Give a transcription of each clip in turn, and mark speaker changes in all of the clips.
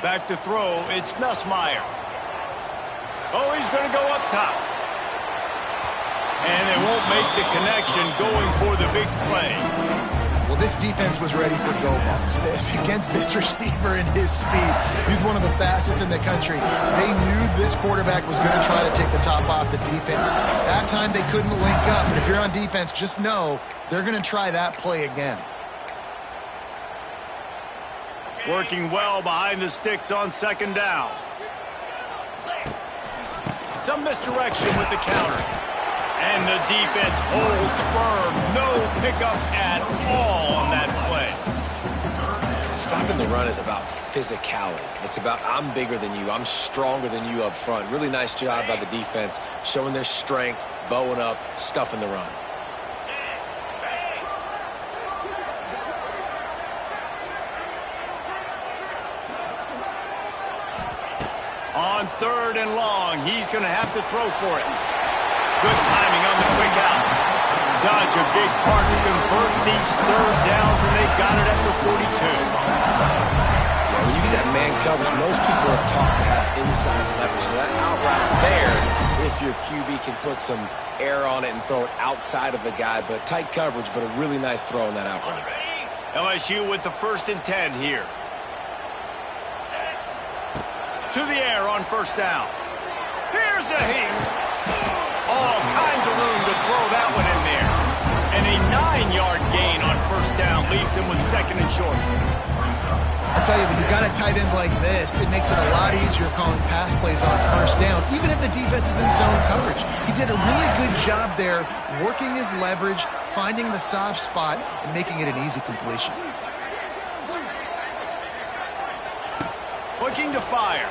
Speaker 1: Back to throw, it's Ncaa. Oh, he's going to go up top. And they won't make the connection going for the big play.
Speaker 2: Well, this defense was ready for go balls. Against this receiver and his speed, he's one of the fastest in the country. They knew this quarterback was going to try to take the top off the defense. That time they couldn't link up. And if you're on defense, just know they're going to try that play again.
Speaker 1: Working well behind the sticks on second down. Some misdirection with the counter. And the defense holds firm. No pickup at all on that play.
Speaker 3: Stopping the run is about physicality. It's about I'm bigger than you. I'm stronger than you up front. Really nice job by the defense, showing their strength, bowing up, stuffing the run.
Speaker 1: On 3rd and long, he's going to have to throw for it. Good timing on the quick out. Such a big part to convert these 3rd downs, and they got it at the 42.
Speaker 3: Yeah, when you get that man coverage, most people are taught to have inside leverage. So that out route's there if your QB can put some air on it and throw it outside of the guy. But tight coverage, but a really nice throw on that out route.
Speaker 1: LSU with the 1st and 10 here. To the air on 1st down. Here's a hit. All kinds of room to throw that one in there. And a 9-yard gain on 1st down leaves him with 2nd and short.
Speaker 2: I tell you, when you've got a tight end like this, it makes it a lot easier calling pass plays on 1st down, even if the defense is in zone coverage. He did a really good job there, working his leverage, finding the soft spot, and making it an easy completion.
Speaker 1: Looking to fire.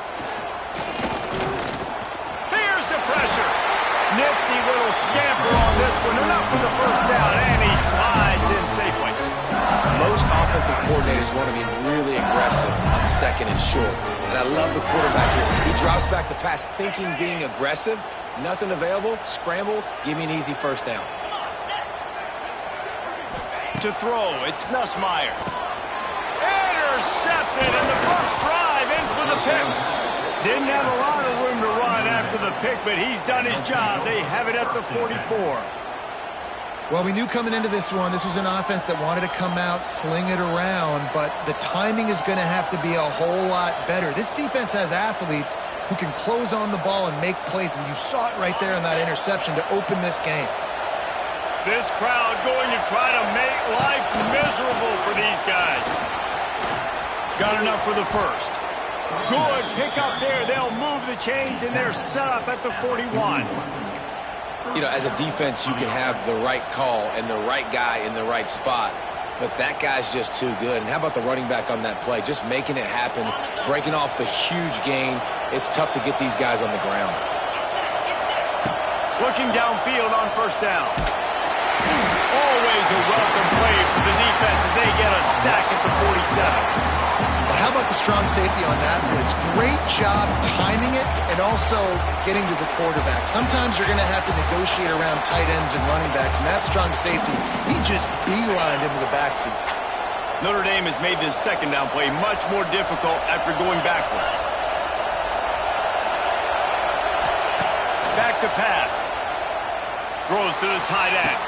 Speaker 1: Here's the pressure. Nifty little scamper on this one. Enough for the 1st down, and he slides in safely.
Speaker 3: Most offensive coordinators want to be really aggressive on 2nd and short. And I love the quarterback here. He drops back the pass thinking being aggressive. Nothing available. Scramble. Give me an easy 1st down.
Speaker 1: To throw, it's Ncaa. Intercepted, and the first drive ends with a pick. Didn't have a lot of room to run after the pick, but he's done his job. They have it at the 44.
Speaker 2: Well, we knew coming into this one, this was an offense that wanted to come out, sling it around, but the timing is going to have to be a whole lot better. This defense has athletes who can close on the ball and make plays, and you saw it right there in that interception to open this game.
Speaker 1: This crowd going to try to make life miserable for these guys. Got enough for the 1st. Good pickup there. They'll move the chains, and they're set up at the 41.
Speaker 3: You know, as a defense, you can have the right call and the right guy in the right spot, but that guy's just too good. And how about the running back on that play? Just making it happen, breaking off the huge gain. It's tough to get these guys on the ground.
Speaker 1: Looking downfield on 1st down. Always a welcome play for the defense as they get a sack at the 47.
Speaker 2: But how about the strong safety on that blitz? Great job timing it and also getting to the quarterback. Sometimes you're going to have to negotiate around tight ends and running backs, and that strong safety, he just beelined into the backfield.
Speaker 1: Notre Dame has made this 2nd down play much more difficult after going backwards. Back to pass. Throws to the tight end.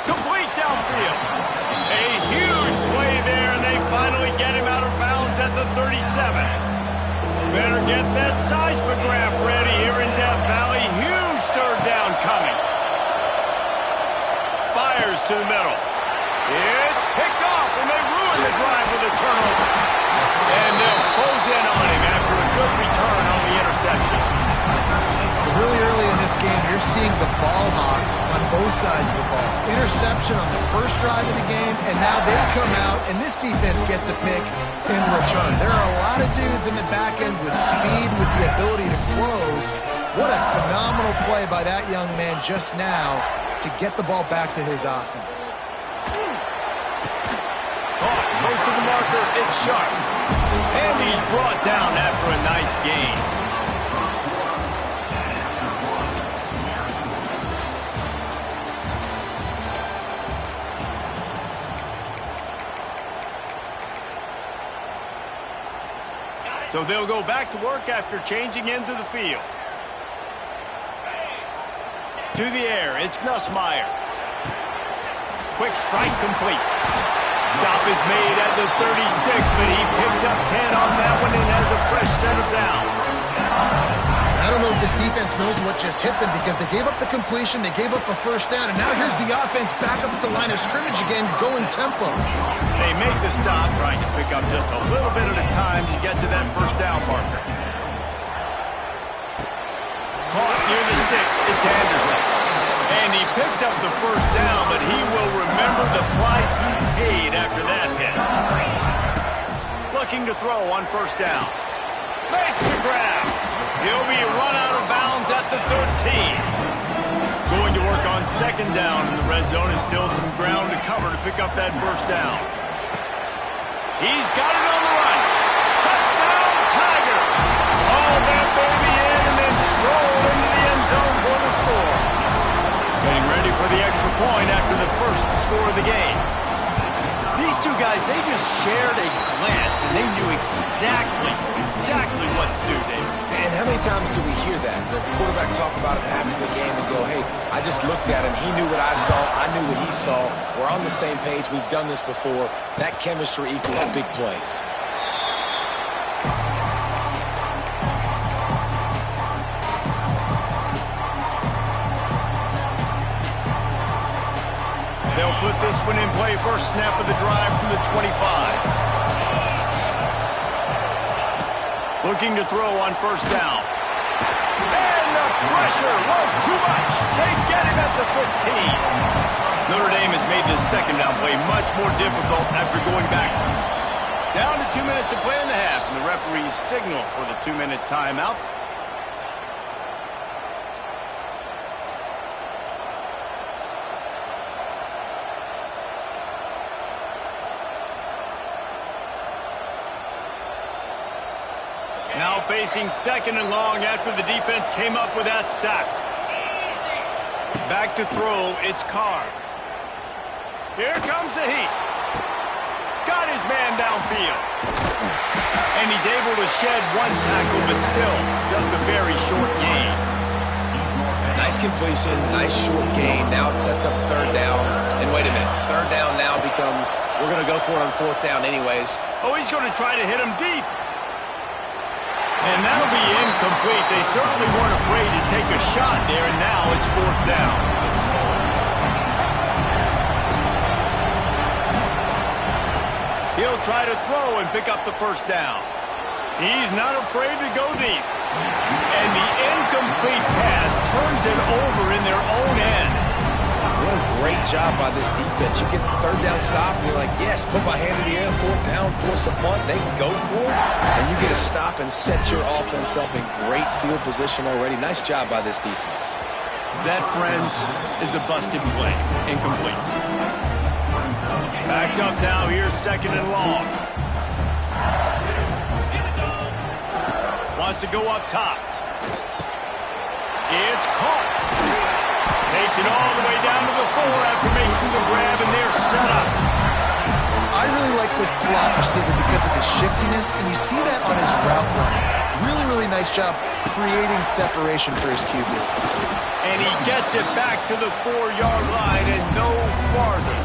Speaker 1: Complete downfield. A huge play there, and they finally get him out of bounds at the 37. Better get that seismograph ready here in Death Valley. Huge 3rd down coming. Fires to the middle. It's picked off, and they ruin the drive with a turnover. And they'll close in on him after a good return on the interception.
Speaker 2: Really early in this game, you're seeing the ball hawks on both sides of the ball. Interception on the 1st drive of the game, and now they come out, and this defense gets a pick in return. There are a lot of dudes in the back end with speed, with the ability to close. What a phenomenal play by that young man just now to get the ball back to his offense.
Speaker 1: Caught, goes to the marker, it's Sharp. And he's brought down after a nice gain. So they'll go back to work after changing into the field. To the air, it's Ncaa. Quick strike complete. Stop is made at the 36, but he picked up 10 on that one and has a fresh set of downs.
Speaker 2: I don't know if this defense knows what just hit them because they gave up the completion, they gave up a first down, and now here's the offense back up at the line of scrimmage again, going tempo.
Speaker 1: They make the stop, trying to pick up just a little bit at a time to get to that first down marker. Caught near the sticks, it's Anderson. And he picks up the first down, but he will remember the price he paid after that hit. Looking to throw on first down. Makes the grab. He'll be run out of bounds at the 13. Going to work on second down in the red zone, and still some ground to cover to pick up that first down. He's got it on the run. Touchdown, Tigers! All that baby in and then stroll into the end zone for the score. Getting ready for the extra point after the first score of the game. These two guys, they just shared a glance, and they knew exactly what to do, David.
Speaker 3: And how many times do we hear that? The quarterback talk about it after the game and go, hey, I just looked at him. He knew what I saw. I knew what he saw. We're on the same page. We've done this before. That chemistry equals big plays.
Speaker 1: They'll put this one in play first snap of the drive from the 25. Looking to throw on first down. And the pressure was too much. They get him at the 15. Notre Dame has made this second down play much more difficult after going backwards. Down to 2 minutes to play in the half, and the referees signal for the 2-minute timeout. Now facing second and long after the defense came up with that sack. Back to throw, it's Carr. Here comes the heat. Got his man downfield. And he's able to shed one tackle, but still just a very short gain.
Speaker 3: Nice completion, nice short gain. Now it sets up third down. And wait a minute, third down now becomes, we're going to go for it on fourth down anyways.
Speaker 1: Oh, he's going to try to hit him deep. And that'll be incomplete. They certainly weren't afraid to take a shot there, and now it's fourth down. He'll try to throw and pick up the first down. He's not afraid to go deep. And the incomplete pass turns it over in their own end.
Speaker 3: What a great job by this defense. You get the third down stop, and you're like, yes, put my hand in the air, fourth down, force a punt. They go for it, and you get a stop and set your offense up in great field position already. Nice job by this defense.
Speaker 1: That, friends, is a busted play. Incomplete. Backed up now. Here's second and long. Wants to go up top. It's caught. Takes it all the way down to the 4 after making the grab, and they're set up.
Speaker 2: I really like this slot receiver because of his shiftiness, and you see that on his route running. Really, really nice job creating separation for his QB.
Speaker 1: And he gets it back to the 4-yard line and no farther.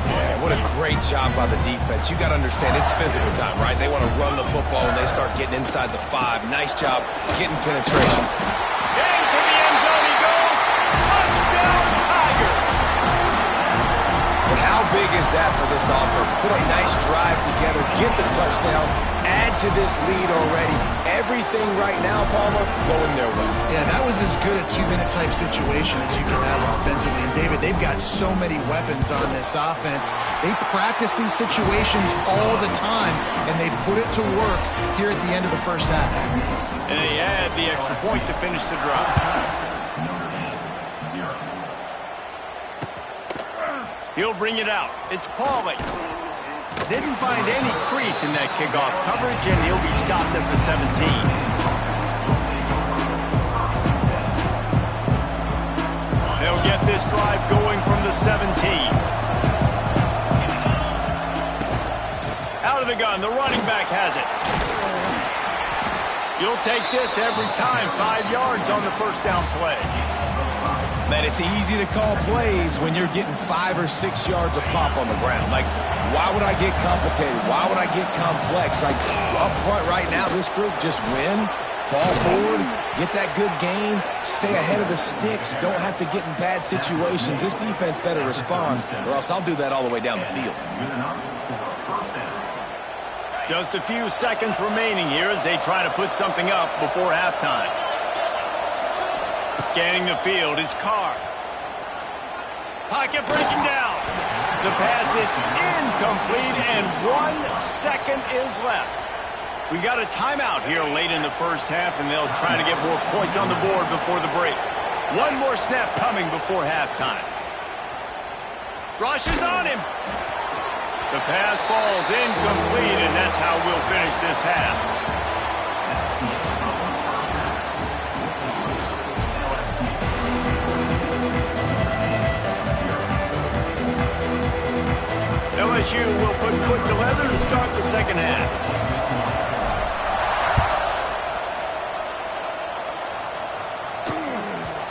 Speaker 3: Yeah, what a great job by the defense. You got to understand, it's physical time, right? They want to run the football, and they start getting inside the 5. Nice job getting penetration.
Speaker 1: Into the end zone he goes. Touchdown, Tigers!
Speaker 3: But how big is that for this offense? Put a nice drive together, get the touchdown, add to this lead already. Everything right now, Palmer, going their way.
Speaker 2: Yeah, that was as good a 2-minute type situation as you can have offensively. And David, they've got so many weapons on this offense. They practice these situations all the time, and they put it to work here at the end of the first half.
Speaker 1: And they add the extra point to finish the drive. He'll bring it out. It's Pauly. Didn't find any crease in that kickoff coverage, and he'll be stopped at the 17. They'll get this drive going from the 17. Out of the gun, the running back has it. You'll take this every time. 5 yards on the first down play.
Speaker 3: Man, it's easy to call plays when you're getting 5 or 6 yards of pop on the ground. Like, why would I get complicated? Why would I get complex? Like, up front right now, this group just win, fall forward, get that good gain, stay ahead of the sticks, don't have to get in bad situations. This defense better respond, or else I'll do that all the way down the field.
Speaker 1: Just a few seconds remaining here as they try to put something up before halftime. Scanning the field, it's Carr. Pocket breaking down. The pass is incomplete, and 1 second is left. We got a timeout here late in the first half, and they'll try to get more points on the board before the break. One more snap coming before halftime. Rush is on him. The pass falls incomplete, and that's how we'll finish this half. LSU will put foot to leather to start the second half.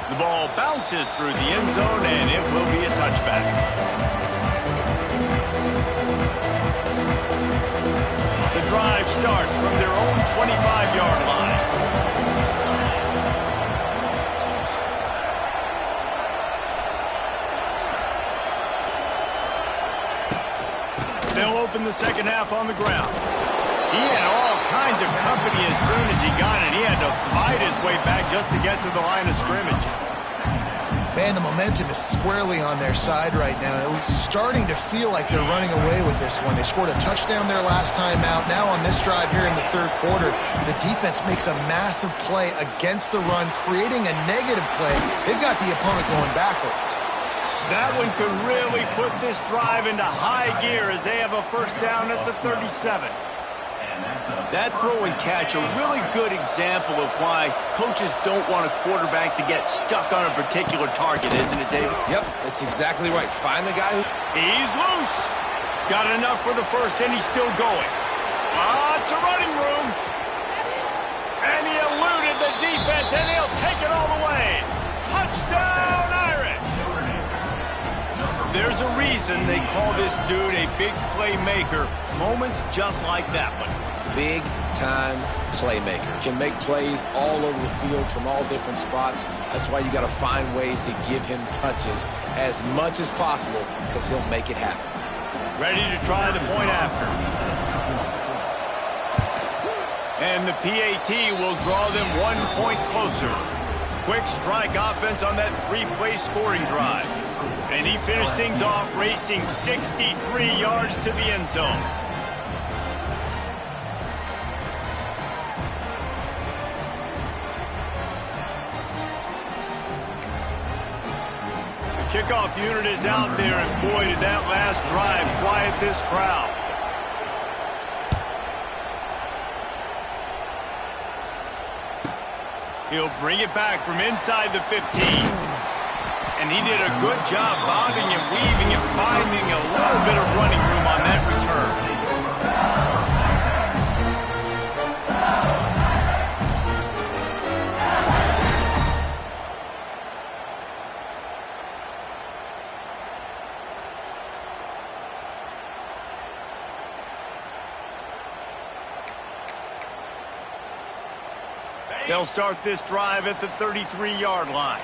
Speaker 1: The ball bounces through the end zone, and it will be a touchback. The drive starts from their own 25-yard line. They'll open the second half on the ground. He had all kinds of company as soon as he got it. He had to fight his way back just to get to the line of scrimmage.
Speaker 2: Man, the momentum is squarely on their side right now. It was starting to feel like they're running away with this one. They scored a touchdown their last time out. Now on this drive here in the third quarter, the defense makes a massive play against the run, creating a negative play. They've got the opponent going backwards.
Speaker 1: That one could really put this drive into high gear as they have a first down at the 37. That throw and catch, a really good example of why coaches don't want a quarterback to get stuck on a particular target, isn't it, David?
Speaker 3: Yep, that's exactly right. Find the guy who...
Speaker 1: He's loose. Got enough for the first, and he's still going. It's a running room. And he eluded the defense, and he'll take it all the way. Touchdown, Irish. There's a reason they call this dude a big playmaker. Moments just like that one.
Speaker 3: Big-time playmaker. Can make plays all over the field from all different spots. That's why you got to find ways to give him touches as much as possible because he'll make it happen.
Speaker 1: Ready to try the point after. And the PAT will draw them 1 point closer. Quick strike offense on that 3-play scoring drive. And he finished things off racing 63 yards to the end zone. The kickoff unit is out there, and boy, did that last drive quiet this crowd. He'll bring it back from inside the 15. And he did a good job bobbing and weaving and finding a little bit of running room on that return. They'll start this drive at the 33-yard line.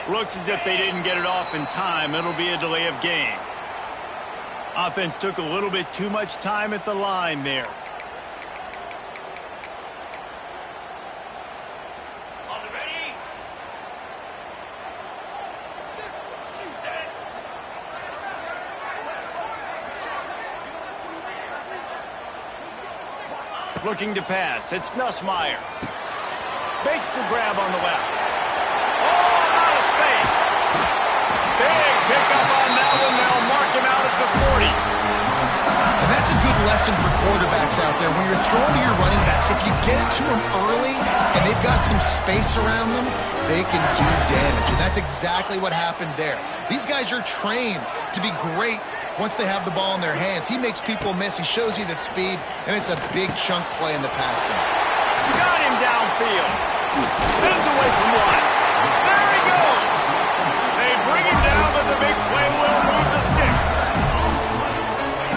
Speaker 1: Looks as if they didn't get it off in time. It'll be a delay of game. Offense took a little bit too much time at the line there. Looking to pass. It's Nussmeier. Makes the grab on the left. Big pickup on that one. They'll mark him out at the 40.
Speaker 2: And that's a good lesson for quarterbacks out there. When you're throwing to your running backs, if you get it to them early and they've got some space around them, they can do damage. And that's exactly what happened there. These guys are trained to be great once they have the ball in their hands. He makes people miss. He shows you the speed, and it's a big chunk play in the pass game.
Speaker 1: Got him downfield. Spins away from one. There he goes. They bring him down, but the big play will move the sticks.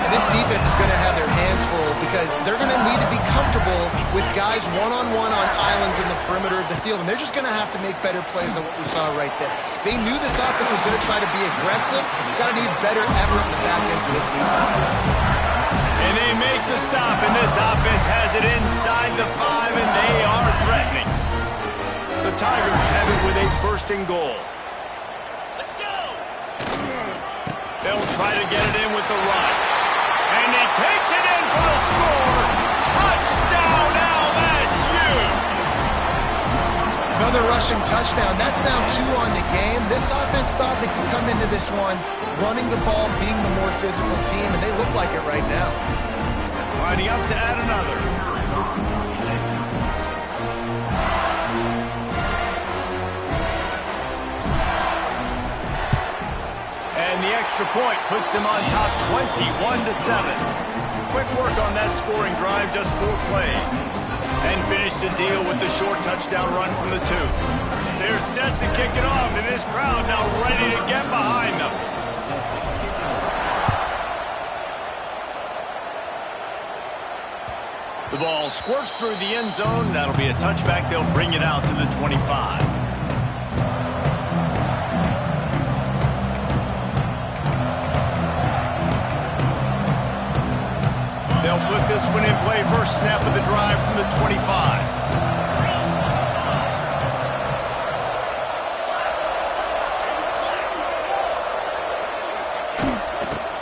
Speaker 2: And this defense is going to have their hands full because they're going to need to be comfortable with guys one-on-one on islands in the perimeter of the field, and they're just going to have to make better plays than what we saw right there. They knew this offense was going to try to be aggressive. Got to need better effort in the back end for this defense.
Speaker 1: And they make the stop, and this offense has it inside the 5, and they are threatening. The Tigers have it with a 1st and goal. Let's go! They'll try to get it in with the run. And he takes it in for the score. Touchdown, LSU!
Speaker 2: Another rushing touchdown. That's now 2 on the game. This offense thought they could come into this one running the ball, being the more physical team, and they look like it right now.
Speaker 1: Lining up to add another. And the extra point puts them on top 21-7. Quick work on that scoring drive, just 4 plays. And finish the deal with the short touchdown run from the 2. They're set to kick it off, and this crowd now ready to get behind them. The ball squirts through the end zone. That'll be a touchback. They'll bring it out to the 25. They'll put this one in play. First snap of the drive from the 25.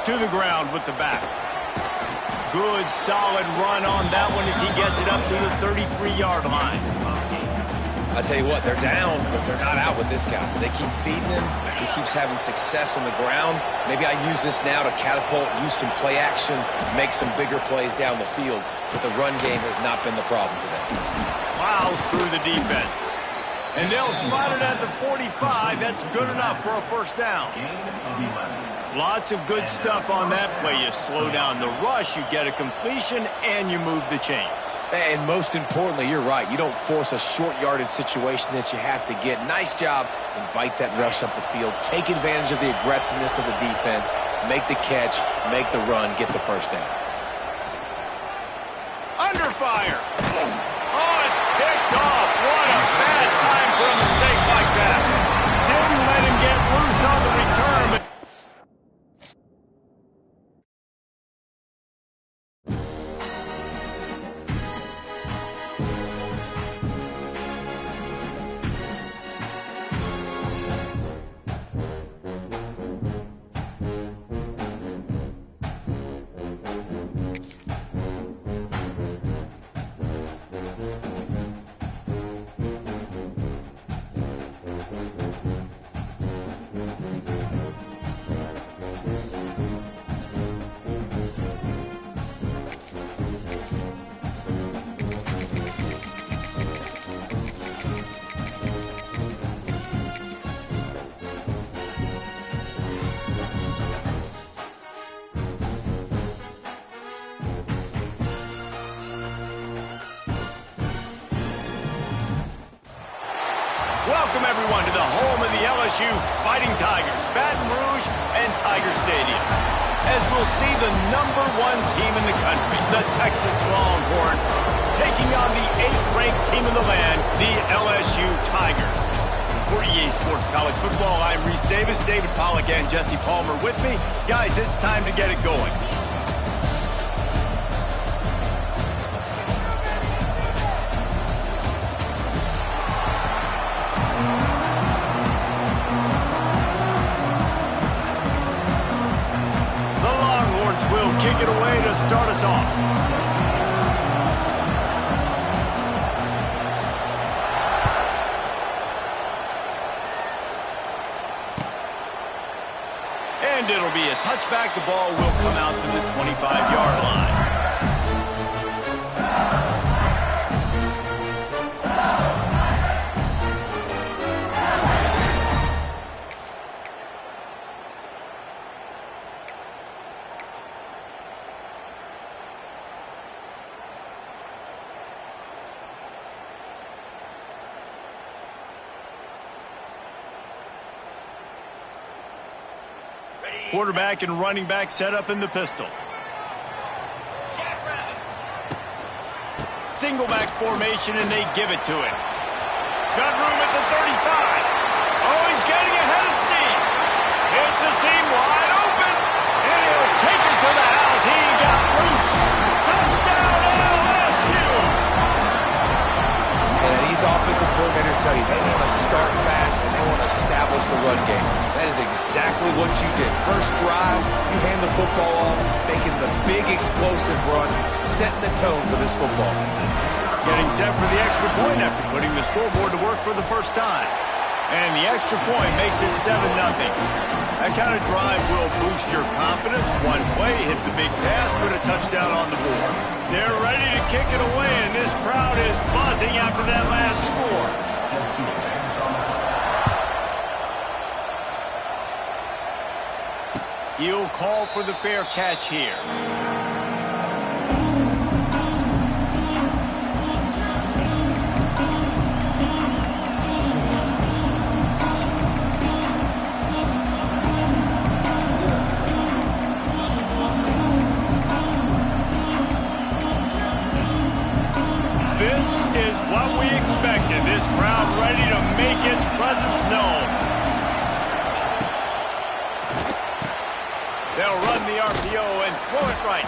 Speaker 1: To the ground with the back. Good, solid run on that one as he gets it up to the 33-yard line.
Speaker 3: I tell you what, they're down, but they're not out with this guy. They keep feeding him. He keeps having success on the ground. Maybe I use this now to catapult, use some play action, make some bigger plays down the field. But the run game has not been the problem today.
Speaker 1: Plows through the defense. And they'll spot it at the 45. That's good enough for a 1st down. Lots of good stuff on that play. You slow down the rush, you get a completion, and you move the chains.
Speaker 3: And most importantly, you're right. You don't force a short yardage situation that you have to get. Nice job. Invite that rush up the field. Take advantage of the aggressiveness of the defense. Make the catch. Make the run. Get the 1st down.
Speaker 1: Under fire. Oh, it's picked off. What a bad time for a mistake like that. Didn't let him get loose on the return, but welcome everyone to the home of the LSU Fighting Tigers, Baton Rouge and Tiger Stadium. As we'll see the #1 team in the country, the Texas Longhorns, taking on the 8th-ranked team in the land, the LSU Tigers. For EA Sports College Football, I'm Reese Davis, David Pollack and Jesse Palmer with me. Guys, it's time to get it going. Will kick it away to start us off. And it'll be a touchback. The ball will come out to the 25-yard line. Quarterback and running back set up in the pistol. Single back formation, and they give it to him. Got room at the 35. Oh, he's getting ahead of steam. It's a seam wide open, and he'll take it to the house. He got loose. Touchdown, LSU.
Speaker 3: And these offensive coordinators tell you they want to start fast and they want to establish the run game. That is exactly what you did. First drive, you hand the football off, making the big explosive run, setting the tone for this football game.
Speaker 1: Getting set for the extra point after putting the scoreboard to work for the first time. And the extra point makes it 7-0. That kind of drive will boost your confidence. One play, hit the big pass, put a touchdown on the board. They're ready to kick it away, and this crowd is buzzing after that last score. He'll call for the fair catch here. This is what we expected. This crowd ready to make its presence known. They'll run the RPO and throw it right.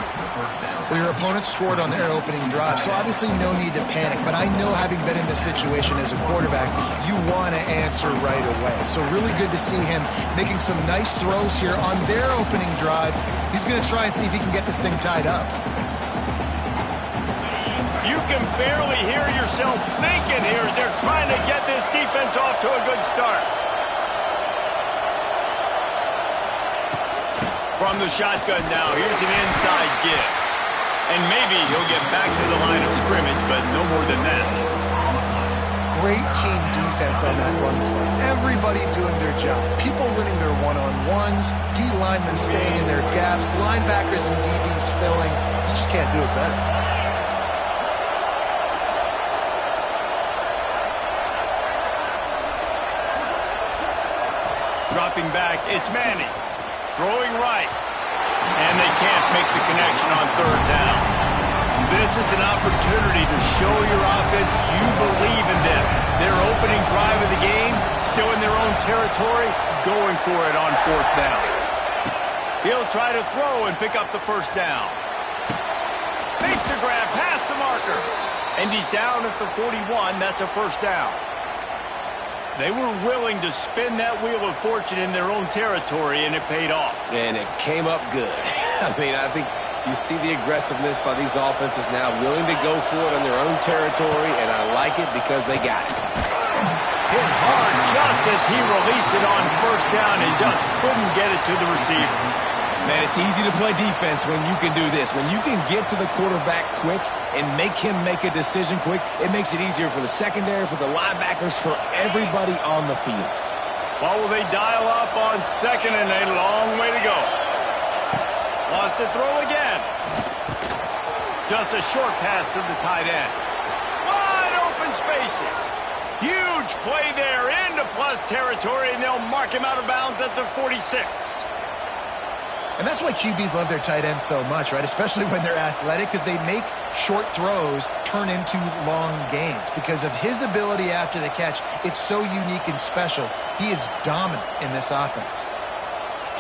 Speaker 2: Well, your opponent scored on their opening drive, so obviously no need to panic. But I know, having been in this situation as a quarterback, you want to answer right away. So really good to see him making some nice throws here on their opening drive. He's going to try and see if he can get this thing tied up.
Speaker 1: You can barely hear yourself thinking here as they're trying to get this defense off to a good start. From the shotgun now, here's an inside give. And maybe he'll get back to the line of scrimmage, but no more than that.
Speaker 2: Great team defense on that run play. Everybody doing their job. People winning their one-on-ones, D linemen staying in their gaps, linebackers and DBs filling. You just can't do it better.
Speaker 1: Dropping back, it's Manning. Throwing right. And they can't make the connection on third down. This is an opportunity to show your offense you believe in them. Their opening drive of the game, still in their own territory, going for it on fourth down. He'll try to throw and pick up the first down. Makes a grab past the marker. And he's down at the 41. That's a first down. They were willing to spin that wheel of fortune in their own territory, and it paid off.
Speaker 3: And it came up good. I mean, I think you see the aggressiveness by these offenses now, willing to go for it on their own territory, and I like it because they got it.
Speaker 1: Hit hard just as he released it on first down and just couldn't get it to the receiver.
Speaker 3: Man, it's easy to play defense when you can do this. When you can get to the quarterback quick and make him make a decision quick, it makes it easier for the secondary, for the linebackers, for everybody on the field.
Speaker 1: Well, will they dial up on second, and a long way to go. Lost to throw again. Just a short pass to the tight end. Wide open spaces. Huge play there into plus territory, and they'll mark him out of bounds at the 46.
Speaker 2: And that's why QBs love their tight ends so much, right? Especially when they're athletic, because they make short throws turn into long gains. Because of his ability after the catch, it's so unique and special. He is dominant in this offense.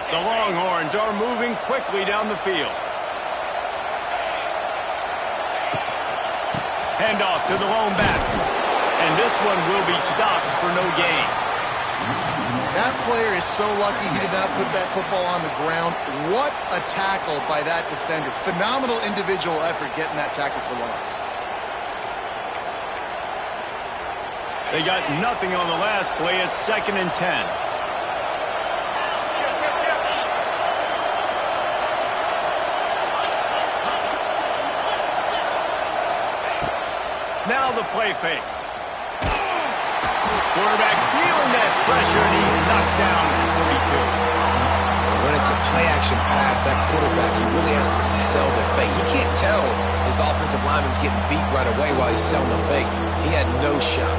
Speaker 1: The Longhorns are moving quickly down the field. Handoff to the lone back. And this one will be stopped for no gain.
Speaker 2: That player is so lucky he did not put that football on the ground. What a tackle by that defender. Phenomenal individual effort getting that tackle for loss.
Speaker 1: They got nothing on the last play. It's 2nd and 10. Now the play fake. Quarterback feeling that pressure, and he's knocked down at 42.
Speaker 3: When it's a play-action pass, that quarterback, he really has to sell the fake. He can't tell his offensive lineman's getting beat right away while he's selling the fake. He had no shot.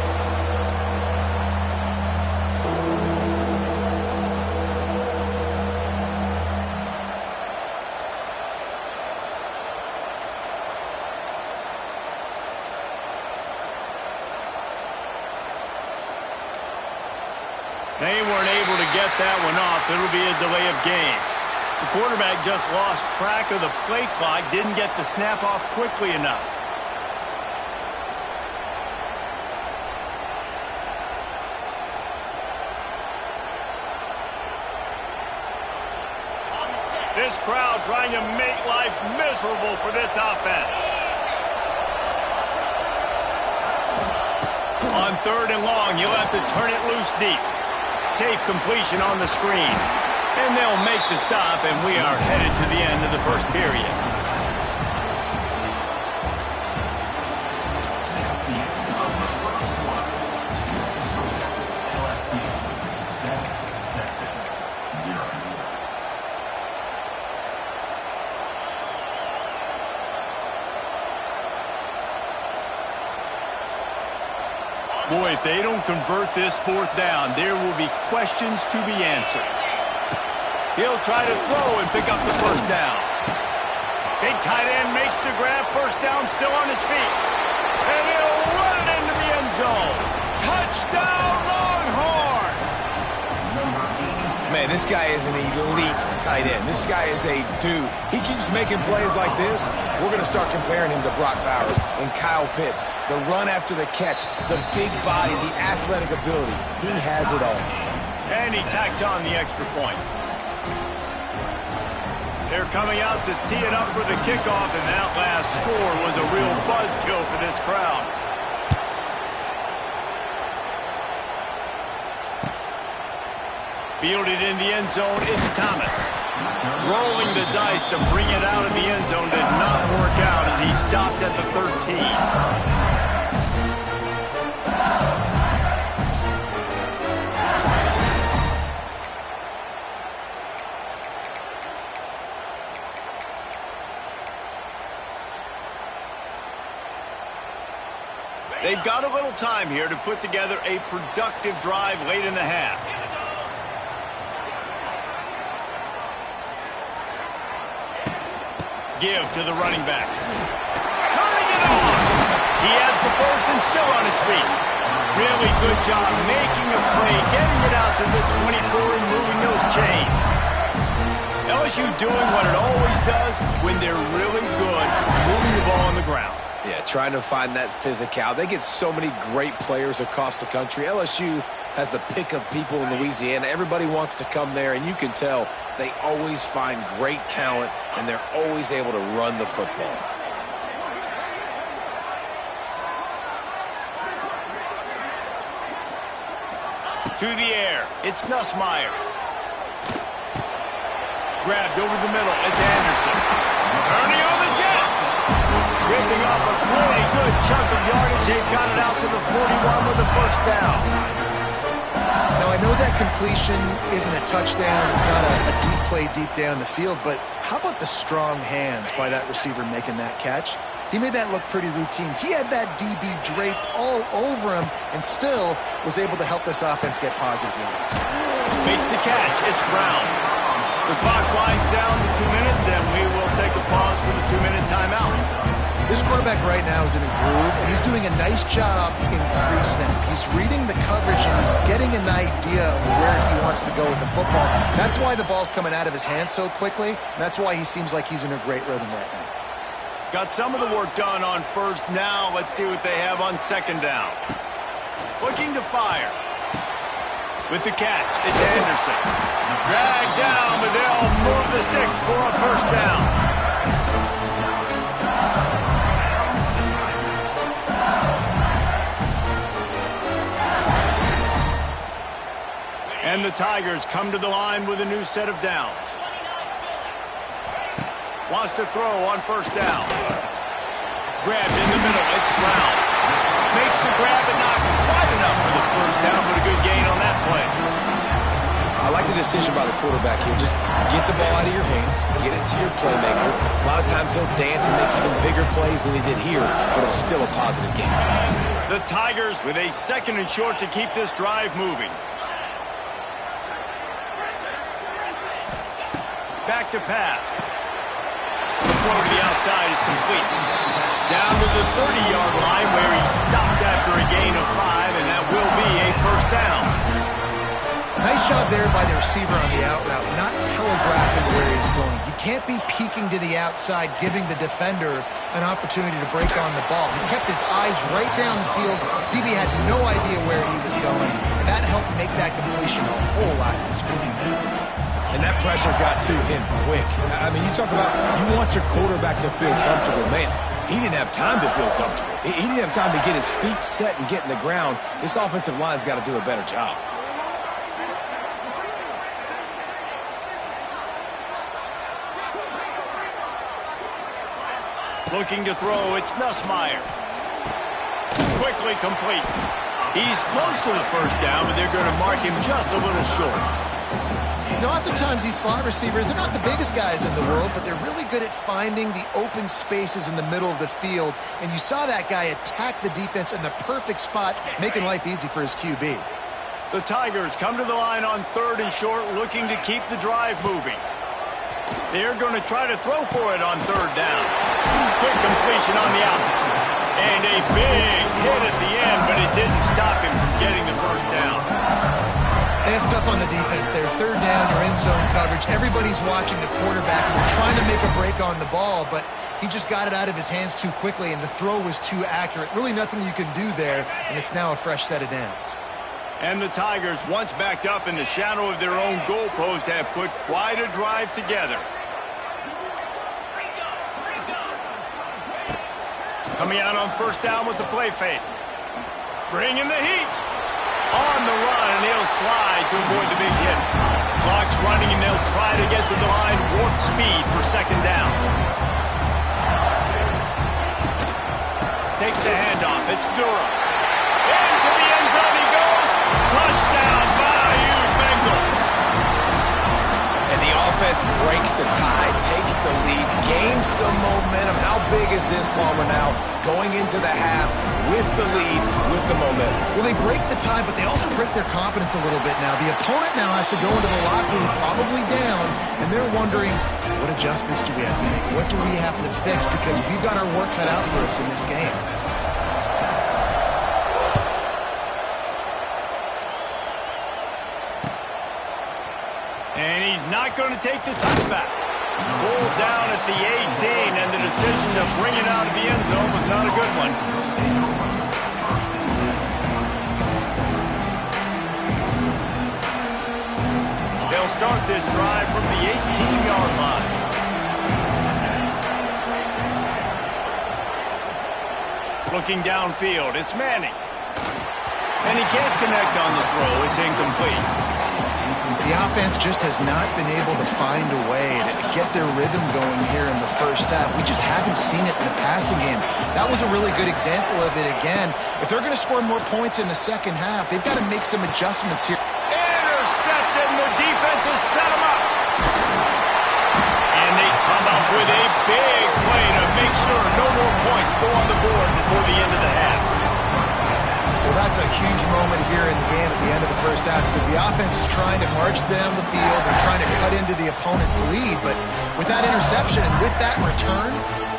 Speaker 1: They weren't able to get that one off. It'll be a delay of game. The quarterback just lost track of the play clock, didn't get the snap off quickly enough. This crowd trying to make life miserable for this offense. On 3rd and long, you'll have to turn it loose deep. Safe completion on the screen. And they'll make the stop, and we are headed to the end of the first period. Boy, if they don't convert this 4th down, there will be questions to be answered. He'll try to throw and pick up the 1st down. Big tight end makes the grab. 1st down, still on his feet. And he'll run it into the end zone. Touchdown, Longhorns!
Speaker 3: Man, this guy is an elite tight end. This guy is a dude. He keeps making plays like this. We're going to start comparing him to Brock Bowers and Kyle Pitts. The run after the catch, the big body, the athletic ability. He has it all.
Speaker 1: And he tacks on the extra point. They're coming out to tee it up for the kickoff, and that last score was a real buzzkill for this crowd. Fielded in the end zone, it's Thomas. Rolling the dice to bring it out of the end zone did not work out as he stopped at the 13. They've got a little time here to put together a productive drive late in the half. Give to the running back. Turning it on. He has the 1st and still on his feet. Really good job making a play, getting it out to the 24 and moving those chains. LSU doing what it always does when they're really good, moving the ball on the ground.
Speaker 3: Yeah, trying to find that physicality. They get so many great players across the country. LSU has the pick of people in Louisiana. Everybody wants to come there, and you can tell they always find great talent, and they're always able to run the football.
Speaker 1: To the air, it's Nussmeier. Grabbed over the middle, it's Anderson. Turning on the Jets. Ripping off a pretty good chunk of yardage. They've got it out to the 41 with the 1st down.
Speaker 2: Now, I know that completion isn't a touchdown. It's not a deep play deep down the field, but how about the strong hands by that receiver making that catch? He made that look pretty routine. He had that DB draped all over him and still was able to help this offense get positive yards.
Speaker 1: Makes the catch. It's Brown. The clock winds down to 2 minutes, and we will take a pause for the 2-minute timeout.
Speaker 2: This quarterback right now is in a groove, and he's doing a nice job in pre-snap. He's reading the coverage, and he's getting an idea of where he wants to go with the football. That's why the ball's coming out of his hands so quickly, and that's why he seems like he's in a great rhythm right now.
Speaker 1: Got some of the work done on 1st. Now let's see what they have on 2nd down. Looking to fire. With the catch, it's Anderson. Dragged down, but they'll move the sticks for a 1st down. And the Tigers come to the line with a new set of downs. Wants to throw on 1st down. Grabbed in the middle, it's Brown. Makes the grab, but not quite enough for the 1st down, but a good gain on that play.
Speaker 3: I like the decision by the quarterback here. Just get the ball out of your hands, get it to your playmaker. A lot of times he'll dance and make even bigger plays than he did here, but it was still a positive game.
Speaker 1: The Tigers with a 2nd and short to keep this drive moving. Back to pass. The throw to the outside is complete. Down to the 30-yard line where he stopped after a gain of 5, and that will be a 1st down.
Speaker 2: Nice job there by the receiver on the out route, not telegraphing where he's going. You can't be peeking to the outside, giving the defender an opportunity to break on the ball. He kept his eyes right down the field. DB had no idea where he was going, and that helped make that completion a whole lot easier.
Speaker 3: And that pressure got to him quick. I mean, you talk about you want your quarterback to feel comfortable. Man, he didn't have time to feel comfortable. He didn't have time to get his feet set and get in the ground. This offensive line's got to do a better job.
Speaker 1: Looking to throw, it's Nussmeier. Quickly complete. He's close to the first down, but they're going to mark him just a little short.
Speaker 2: You know, oftentimes these slot receivers, they're not the biggest guys in the world, but they're really good at finding the open spaces in the middle of the field. And you saw that guy attack the defense in the perfect spot, making life easy for his QB.
Speaker 1: The Tigers come to the line on 3rd and short, looking to keep the drive moving. They're going to try to throw for it on 3rd down. Quick completion on the out. And a big hit at the end, but it didn't stop him from getting the first down.
Speaker 2: And it's tough on the defense there. 3rd down, you're in zone coverage. Everybody's watching the quarterback, and you're trying to make a break on the ball, but he just got it out of his hands too quickly, and the throw was too accurate. Really nothing you can do there, and it's now a fresh set of downs.
Speaker 1: And the Tigers, once backed up in the shadow of their own goalpost, have put quite a drive together. Coming out on 1st down with the play fake. Bringing the heat. On the run, and he'll slide to avoid the big hit. Clock's running, and they'll try to get to the line warp speed for 2nd down. Takes the handoff. It's Durham. Into the end zone he goes. Touchdown, Bayou Bengals.
Speaker 3: And the offense breaks the tie, takes the lead, gains some momentum. How big is this, Palmer, now? Going into the half with the lead, with the momentum.
Speaker 2: Well, they break the tie, but they also break their confidence a little bit now. The opponent now has to go into the locker room probably down, and they're wondering, what adjustments do we have to make? What do we have to fix? Because we've got our work cut out for us in this game.
Speaker 1: And he's not going to take the touchback. Pulled down at the 18, and the decision to bring it out of the end zone was not a good one. They'll start this drive from the 18-yard line. Looking downfield, it's Manning. And he can't connect on the throw. It's incomplete.
Speaker 2: The offense just has not been able to find a way to get their rhythm going here in the first half. We just haven't seen it in the passing game. That was a really good example of it again. If they're going to score more points in the second half, they've got to make some adjustments here.
Speaker 1: Intercepted, and the defense has set him up. And they come up with a big play to make sure no more points go on the board before the end of the half.
Speaker 2: Well, that's a huge moment here in the game at the end of the first half because the offense is trying to march down the field and trying to cut into the opponent's lead. But with that interception and with that return,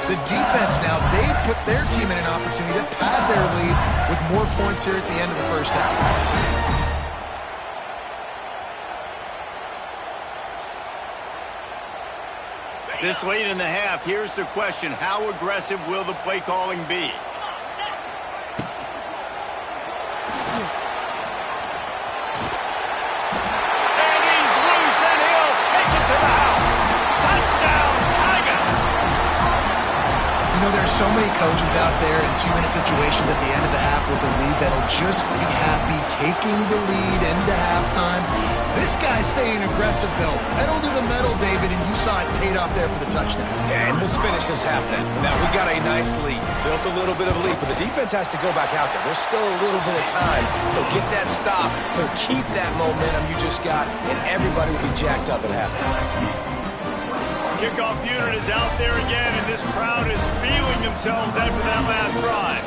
Speaker 2: the defense now, they've put their team in an opportunity to pad their lead with more points here at the end of the first half.
Speaker 1: This late in the half, here's the question. How aggressive will the play calling be?
Speaker 2: There's so many coaches out there in 2-minute situations at the end of the half with the lead that'll just be happy taking the lead into halftime. This guy's staying aggressive, though. Pedal to the metal, David, and you saw it paid off there for the touchdown.
Speaker 3: Yeah, and let's finish this half now. Now, we got a nice lead. Built a little bit of a lead, but the defense has to go back out there. There's still a little bit of time. So get that stop to keep that momentum you just got, and everybody will be jacked up at halftime.
Speaker 1: Kickoff unit is out there again, and this crowd is feeling themselves after that last drive.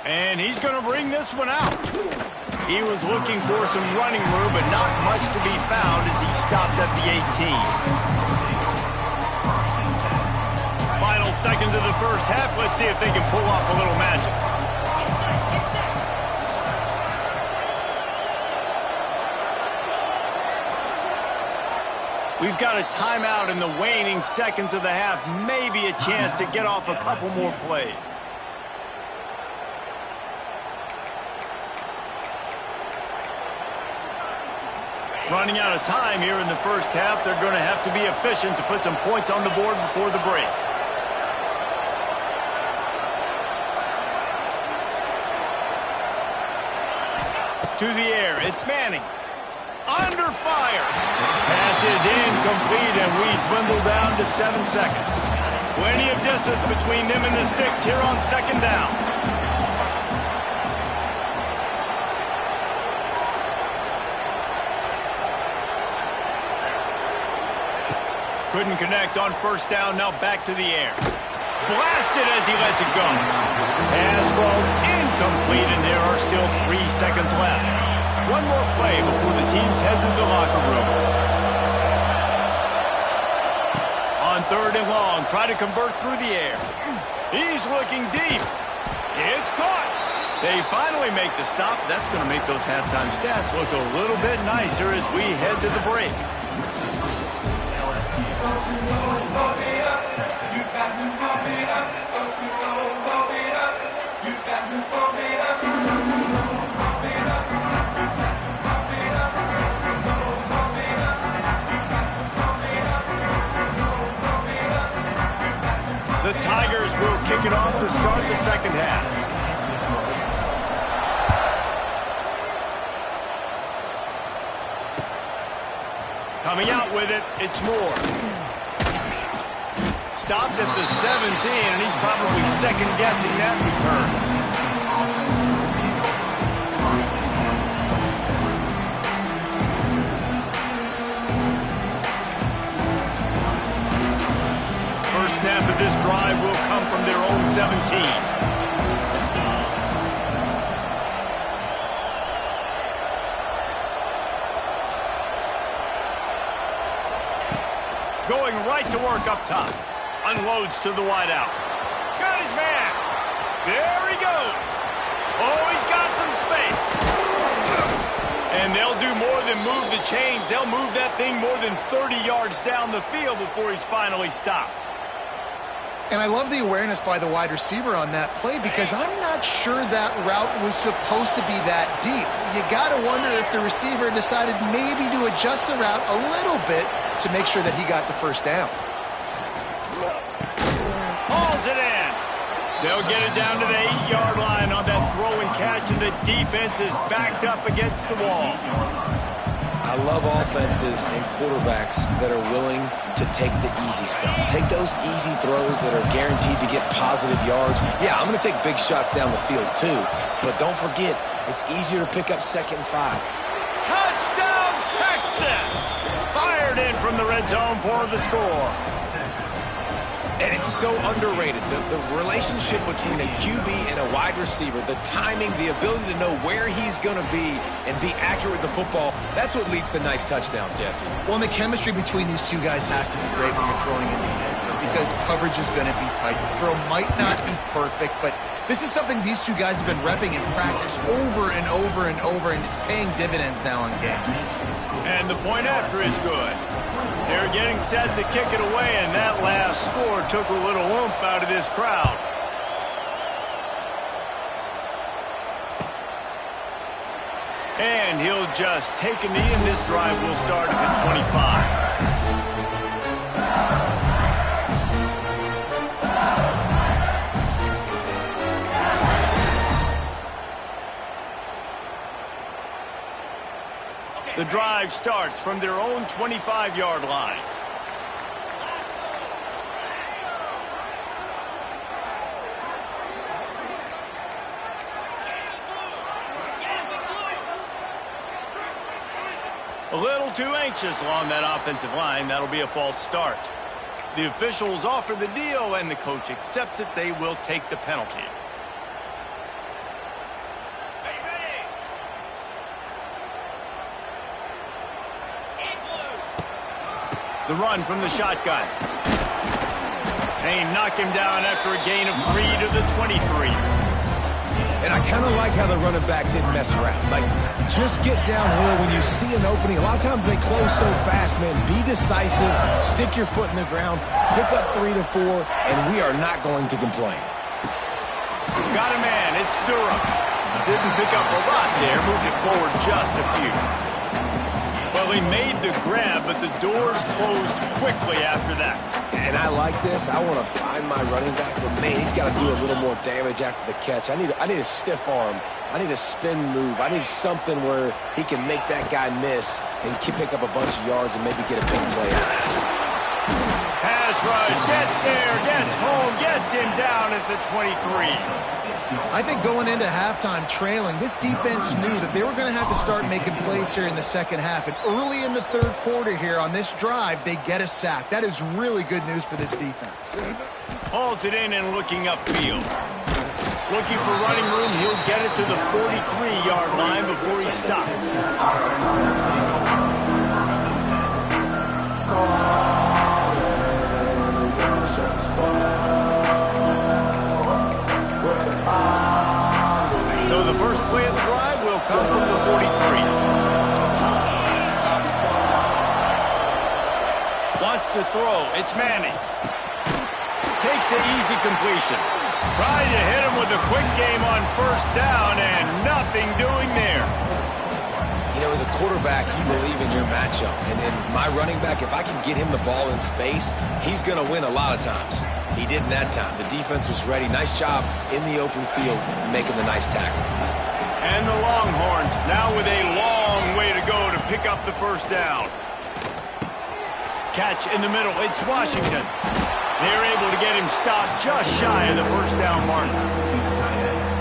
Speaker 1: And he's going to bring this one out. He was looking for some running room, but not much to be found as he stopped at the 18. Final seconds of the first half. Let's see if they can pull off a little magic. We've got a timeout in the waning seconds of the half. Maybe a chance to get off a couple more plays. Running out of time here in the first half. They're going to have to be efficient to put some points on the board before the break. To the air, it's Manning. Under fire. Pass is incomplete, and we dwindle down to 7 seconds. Plenty of distance between them and the sticks here on second down. Couldn't connect on first down. Now back to the air. Blasted as he lets it go. Pass falls incomplete, and there are still 3 seconds left. One more play before the teams head to the locker rooms. On third and long, try to convert through the air. He's looking deep. It's caught. They finally make the stop. That's going to make those halftime stats look a little bit nicer as we head to the break. The Tigers will kick it off to start the second half. Coming out with it, it's Moore. Stopped at the 17, and he's probably second-guessing that return. First snap of this drive will come from their own 17. Going right to work up top. Unloads to the wideout. Got his man. There he goes. Oh, he's got some space. And they'll do more than move the chains. They'll move that thing more than 30 yards down the field before he's finally stopped.
Speaker 2: And I love the awareness by the wide receiver on that play because I'm not sure that route was supposed to be that deep. You got to wonder if the receiver decided maybe to adjust the route a little bit to make sure that he got the first down.
Speaker 1: Hauls it in. They'll get it down to the 8-yard line on that throw and catch, and the defense is backed up against the wall.
Speaker 3: I love offenses and quarterbacks that are willing to take the easy stuff. Take those easy throws that are guaranteed to get positive yards. Yeah, I'm going to take big shots down the field too, but don't forget, it's easier to pick up 2nd and 5.
Speaker 1: Touchdown, Texas! Fired in from the red zone for the score.
Speaker 3: And it's so underrated. The relationship between a QB and a wide receiver, the timing, the ability to know where he's going to be and be accurate with the football, that's what leads to nice touchdowns, Jesse.
Speaker 2: Well, and the chemistry between these two guys has to be great when you're throwing in the end zone because coverage is going to be tight. The throw might not be perfect, but this is something these two guys have been repping in practice over and over and over, and it's paying dividends now in game.
Speaker 1: And the point after is good. They're getting set to kick it away, and that last score took a little oomph out of this crowd. And he'll just take a knee, and this drive will start at the 25. The drive starts from their own 25-yard line. A little too anxious along that offensive line. That'll be a false start. The officials offer the deal, and the coach accepts it. They will take the penalty. The run from the shotgun. They knock him down after a gain of 3 to the 23.
Speaker 3: And I kind of like how the running back didn't mess around. Like, just get downhill when you see an opening. A lot of times they close so fast, man. Be decisive, stick your foot in the ground, pick up 3 to 4, and we are not going to complain.
Speaker 1: Got a man, it's Durham. Didn't pick up a lot there, moved it forward just a few. Well, he made the grab, but the doors closed quickly after that.
Speaker 3: And I like this. I want to find my running back, but man, he's got to do a little more damage after the catch. I need a stiff arm. I need a spin move. I need something where he can make that guy miss and pick up a bunch of yards and maybe get a big play out.
Speaker 1: Pass rush, gets there, gets home, gets him down at the 23.
Speaker 2: I think going into halftime trailing, this defense knew that they were going to have to start making plays here in the second half. And early in the third quarter here on this drive, they get a sack. That is really good news for this defense.
Speaker 1: Hauls it in and looking upfield. Looking for running room, he'll get it to the 43-yard line before he stops. So the first play of the drive will come from the 43. Wants to throw. It's Manning. Takes the easy completion. Trying to hit him with a quick game on first down, and nothing doing there.
Speaker 3: You know, as a quarterback, you believe in your matchup. And in my running back, if I can get him the ball in space, he's going to win a lot of times. He didn't that time. The defense was ready. Nice job in the open field making the nice tackle.
Speaker 1: And the Longhorns now with a long way to go to pick up the first down. Catch in the middle. It's Washington. They're able to get him stopped just shy of the first down mark.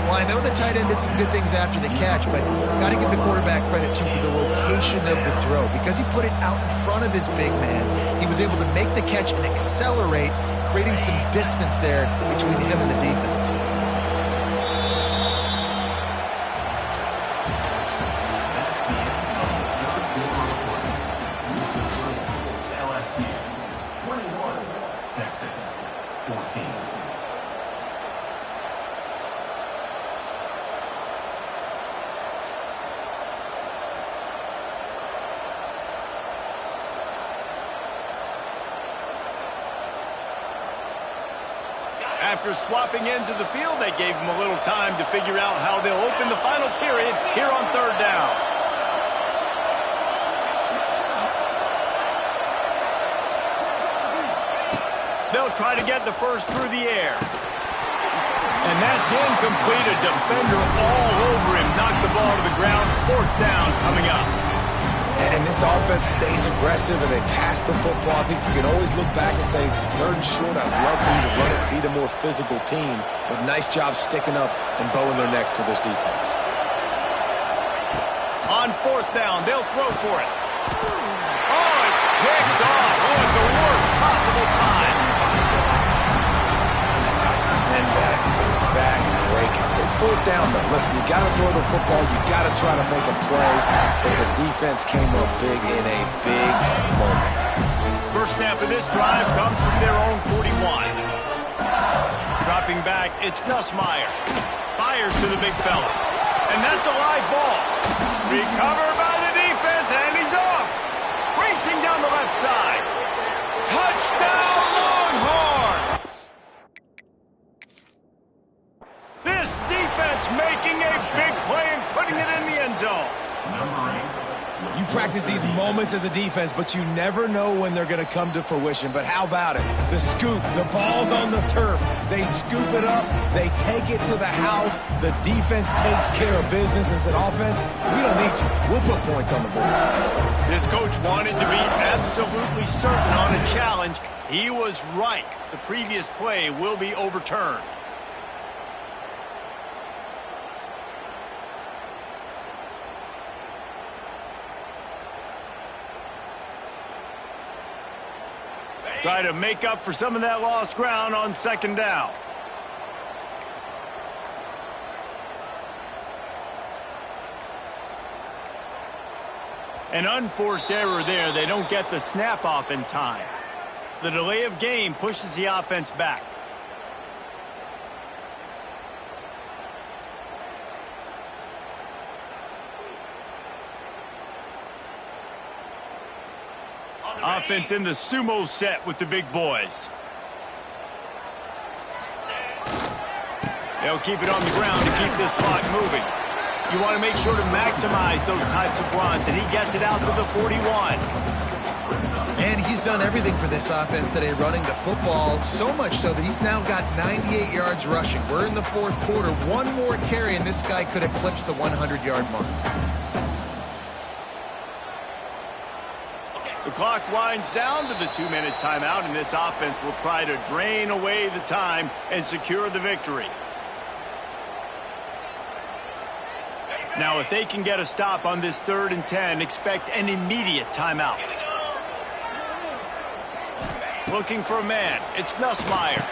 Speaker 2: Well, I know the tight end did some good things after the catch, but got to give the quarterback credit, too, for the location of the throw. Because he put it out in front of his big man, he was able to make the catch and accelerate, creating some distance there between him and the defense.
Speaker 1: After swapping ends of the field, they gave him a little time to figure out how they'll open the final period here on third down. They'll try to get the first through the air. And that's incomplete. A defender all over him. Knocked the ball to the ground. Fourth down coming up.
Speaker 3: And this offense stays aggressive and they pass the football. I think you can always look back and say, third and short, I'd love for you to run it, be the more physical team. But nice job sticking up and bowing their necks for this defense.
Speaker 1: On fourth down, they'll throw for it. Oh, it's picked off. Oh, at the worst possible time.
Speaker 3: And that is a back-breaker. It's fourth down, though. Listen, you got to throw the football. You got to try to make a play. But the defense came up big in a big moment.
Speaker 1: First snap of this drive comes from their own 41. Dropping back, it's Nussmeier. Fires to the big fella. And that's a live ball. Recovered by the defense, and he's off. Racing down the left side. Touchdown, Longhorn! This defense making a big play and putting it in the end zone.
Speaker 3: You practice these moments as a defense, but you never know when they're going to come to fruition. But how about it? The scoop, the ball's on the turf. They scoop it up. They take it to the house. The defense takes care of business and said, offense, we don't need you. We'll put points on the board.
Speaker 1: This coach wanted to be absolutely certain on a challenge. He was right. The previous play will be overturned. Try to make up for some of that lost ground on second down. An unforced error there. They don't get the snap off in time. The delay of game pushes the offense back. Offense in the sumo set with the big boys. They'll keep it on the ground to keep this clock moving. You want to make sure to maximize those types of runs, and he gets it out to the 41.
Speaker 2: And he's done everything for this offense today, running the football, so much so that he's now got 98 yards rushing. We're in the fourth quarter. One more carry, and this guy could eclipse the 100-yard mark.
Speaker 1: The clock winds down to the 2-minute timeout, and this offense will try to drain away the time and secure the victory. Now, if they can get a stop on this 3rd and 10, expect an immediate timeout. Looking for a man. It's Nussmeier.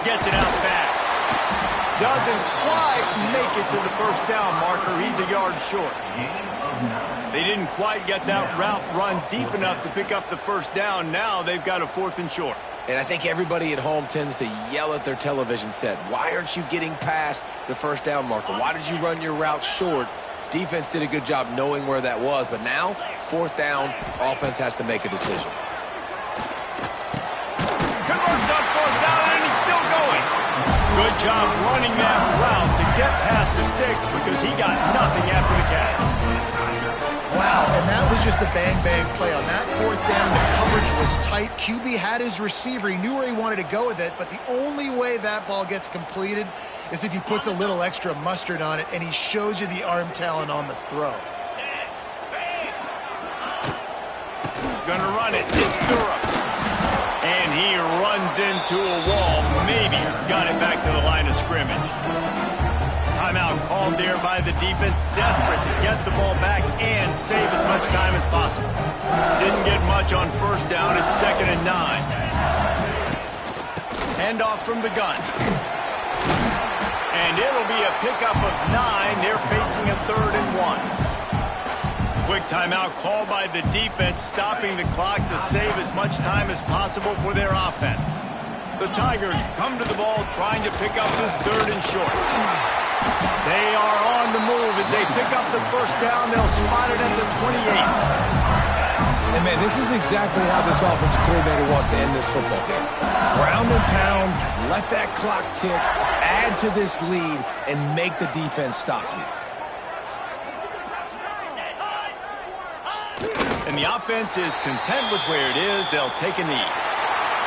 Speaker 1: Gets it out fast. Doesn't quite make it to the first down marker. He's a yard short. They didn't quite get that route run deep enough to pick up the first down. Now they've got a 4th and short.
Speaker 3: And I think everybody at home tends to yell at their television set. Why aren't you getting past the first down marker? Why did you run your route short? Defense did a good job knowing where that was. But now, 4th down, offense has to make a decision.
Speaker 1: Converts on 4th down, and he's still going. Good job running that route to get past the sticks because he got nothing after the catch.
Speaker 2: Wow, and that was just a bang-bang play. On that 4th down, the coverage was tight. QB had his receiver. He knew where he wanted to go with it, but the only way that ball gets completed is if he puts a little extra mustard on it, and he shows you the arm talent on the throw.
Speaker 1: Gonna run it. It's Durham. And he runs into a wall. Maybe got it back to the line of scrimmage. Timeout called there by the defense, desperate to get the ball back and save as much time as possible. Didn't get much on 1st down. It's 2nd and 9. Handoff from the gun. And it'll be a pickup of 9. They're facing a 3rd and 1. Quick timeout called by the defense, stopping the clock to save as much time as possible for their offense. The Tigers come to the ball trying to pick up this 3rd and short. They are on the move as they pick up the first down. They'll spot it at the 28.
Speaker 3: And, man, this is exactly how this offensive coordinator wants to end this football game. Ground and pound, let that clock tick, add to this lead, and make the defense stop you.
Speaker 1: And the offense is content with where it is. They'll take a knee.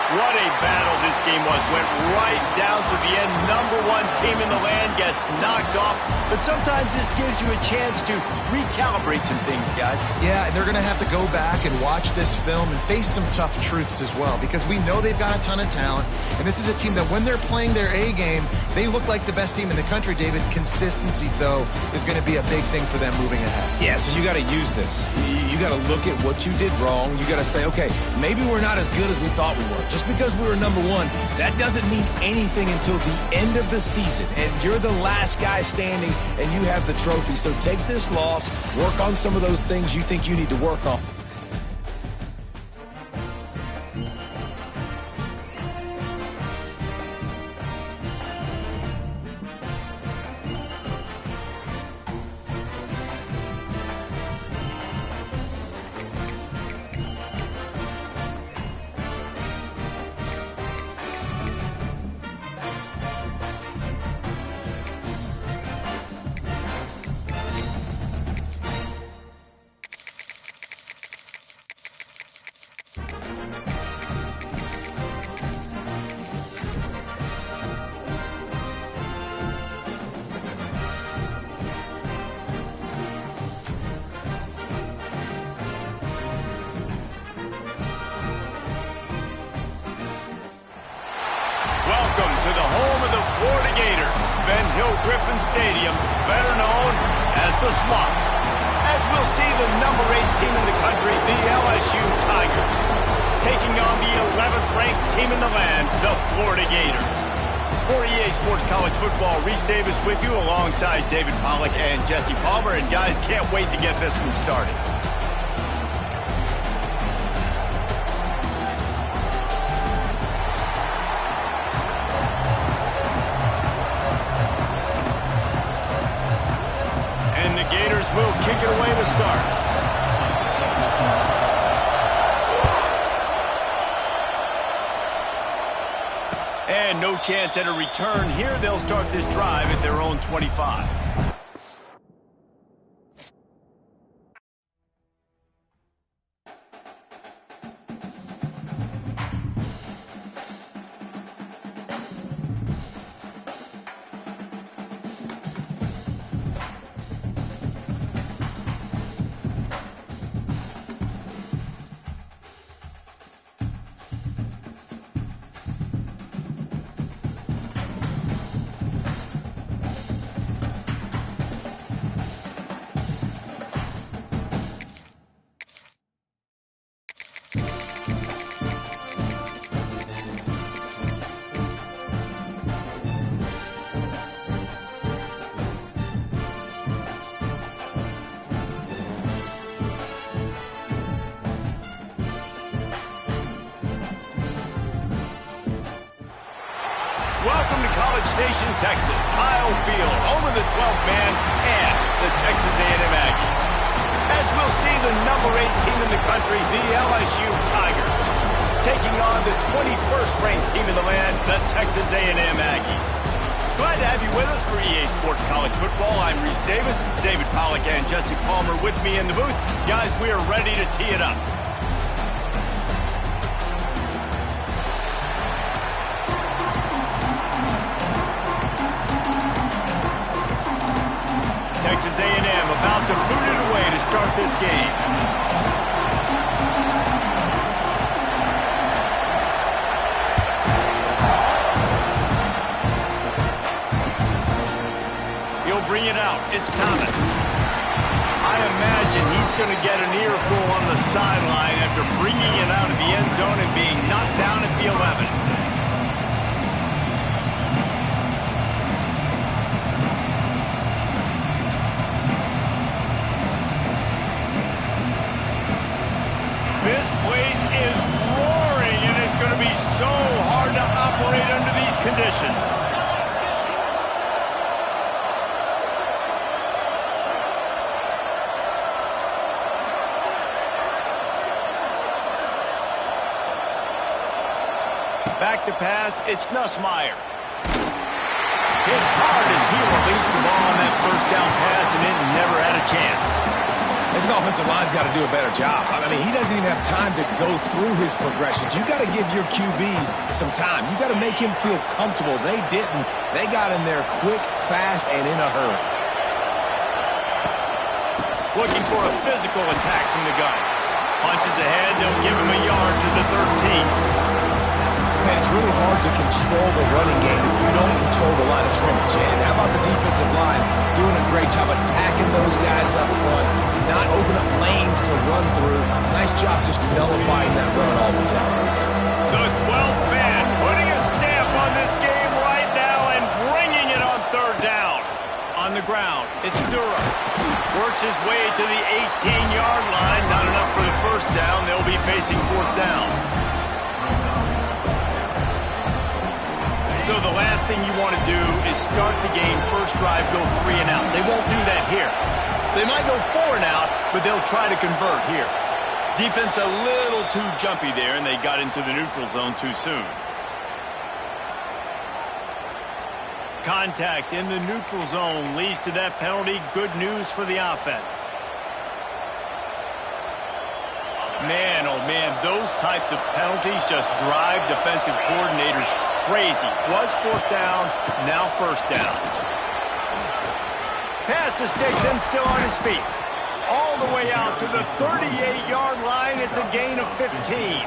Speaker 1: What a battle this game was. Went right down to the end. #1 team in the land gets knocked off. But sometimes this gives you a chance to recalibrate some things, guys.
Speaker 2: Yeah, and they're going to have to go back and watch this film and face some tough truths as well, because we know they've got a ton of talent. And this is a team that when they're playing their A game, they look like the best team in the country, David. Consistency, though, is going to be a big thing for them moving ahead.
Speaker 3: Yeah, so you got to use this. You got to look at what you did wrong. You got to say, okay, maybe we're not as good as we thought we were. Just because we were #1, that doesn't mean anything until the end of the season. And you're the last guy standing, and you have the trophy. So take this loss, work on some of those things you think you need to work on.
Speaker 1: Griffin Stadium, better known as the Swamp. As we'll see the #8 team in the country, the LSU Tigers, taking on the 11th ranked team in the land, the Florida Gators. For EA Sports College Football, Reese Davis with you alongside David Pollack and Jesse Palmer. And guys, can't wait to get this one started. no chance at a return here. They'll start this drive at their own 25. Welcome to College Station, Texas. Kyle Field, home of the 12th man and the Texas A&M Aggies. As we'll see, the number 8 team in the country, the LSU Tigers, taking on the 21st ranked team in the land, the Texas A&M Aggies. Glad to have you with us for EA Sports College Football. I'm Reese Davis, David Pollack and Jesse Palmer with me in the booth. Guys, we are ready to tee it up. Texas A&M about to boot it away to start this game. He'll bring it out. It's Thomas. I imagine he's going to get an earful on the sideline after bringing it out of the end zone and being knocked down at the 11. This place is roaring, and it's going to be so hard to operate under these conditions. Back to pass, it's Nussmeier. Hit hard as he released the ball on that first down pass, and it never had a chance.
Speaker 3: This offensive line's got to do a better job. I mean, he doesn't even have time to go through his progressions. You got to give your QB some time. You got to make him feel comfortable. They didn't. They got in there quick, fast, and in a hurry.
Speaker 1: Looking for a physical attack from the gun. Punches ahead. They'll give him a yard to the 13.
Speaker 3: Man, it's really hard to control the running game if you don't control the line of scrimmage. And how about the defensive line doing a great job attacking those guys up front, not open up lanes to run through. Nice job just nullifying that run altogether.
Speaker 1: The 12th man putting a stamp on this game right now and bringing it on third down. On the ground, it's Dura. Works his way to the 18-yard line. Not enough for the first down. They'll be facing fourth down. So the last thing you want to do is start the game, first drive, go 3 and out. They won't do that here. They might go 4 and out, but they'll try to convert here. Defense a little too jumpy there, and they got into the neutral zone too soon. Contact in the neutral zone leads to that penalty. Good news for the offense. Man, oh man, those types of penalties just drive defensive coordinators crazy. Was fourth down, now first down. Pass to Stetson, still on his feet. All the way out to the 38-yard line. It's a gain of 15.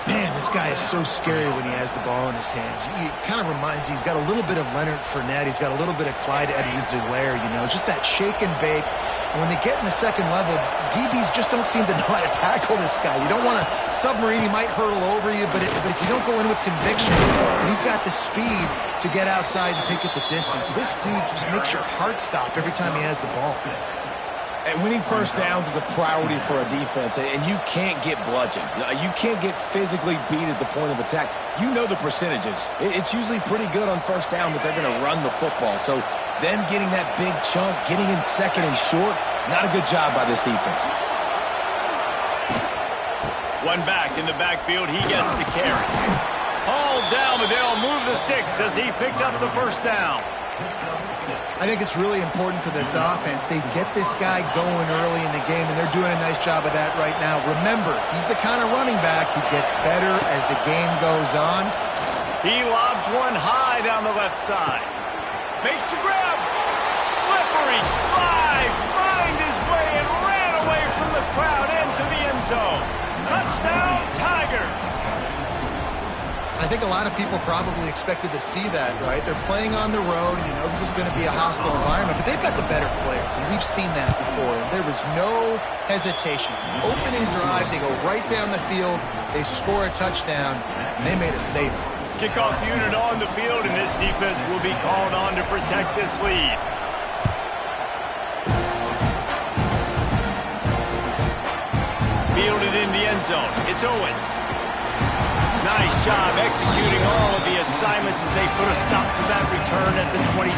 Speaker 2: Man, this guy is so scary when he has the ball in his hands. He kind of reminds you, he's got a little bit of Leonard Fournette. He's got a little bit of Clyde Edwards-Helaire, you know, just that shake and bake. And when they get in the second level, DBs just don't seem to know how to tackle this guy. You don't want to submarine. He might hurtle over you, but if you don't go in with conviction, and he's got the speed to get outside and take it the distance. This dude just makes your heart stop every time he has the ball.
Speaker 3: And winning first downs is a priority for a defense, and you can't get bludgeoned. You can't get physically beat at the point of attack. You know the percentages. It's usually pretty good on first down that they're going to run the football. So them getting that big chunk, getting in second and short, not a good job by this defense.
Speaker 1: One back in the backfield. He gets the carry. Hauled down, but they'll move the sticks as he picks up the first down.
Speaker 2: I think it's really important for this offense. They get this guy going early in the game, and they're doing a nice job of that right now. Remember, he's the kind of running back who gets better as the game goes on.
Speaker 1: He lobs one high down the left side. Makes the grab. Slippery slide. Find his way and ran away from the crowd into the end zone. Touchdown, Tigers.
Speaker 2: I think a lot of people probably expected to see that, right? They're playing on the road. You know, this is going to be a hostile environment, but they've got the better players, and we've seen that before. And there was no hesitation. Opening drive, they go right down the field, they score a touchdown, and they made a statement.
Speaker 1: Kickoff unit on the field, and this defense will be called on to protect this lead. Fielded in the end zone. It's Owens. Nice job executing all of the assignments as they put a stop to that return at the 22.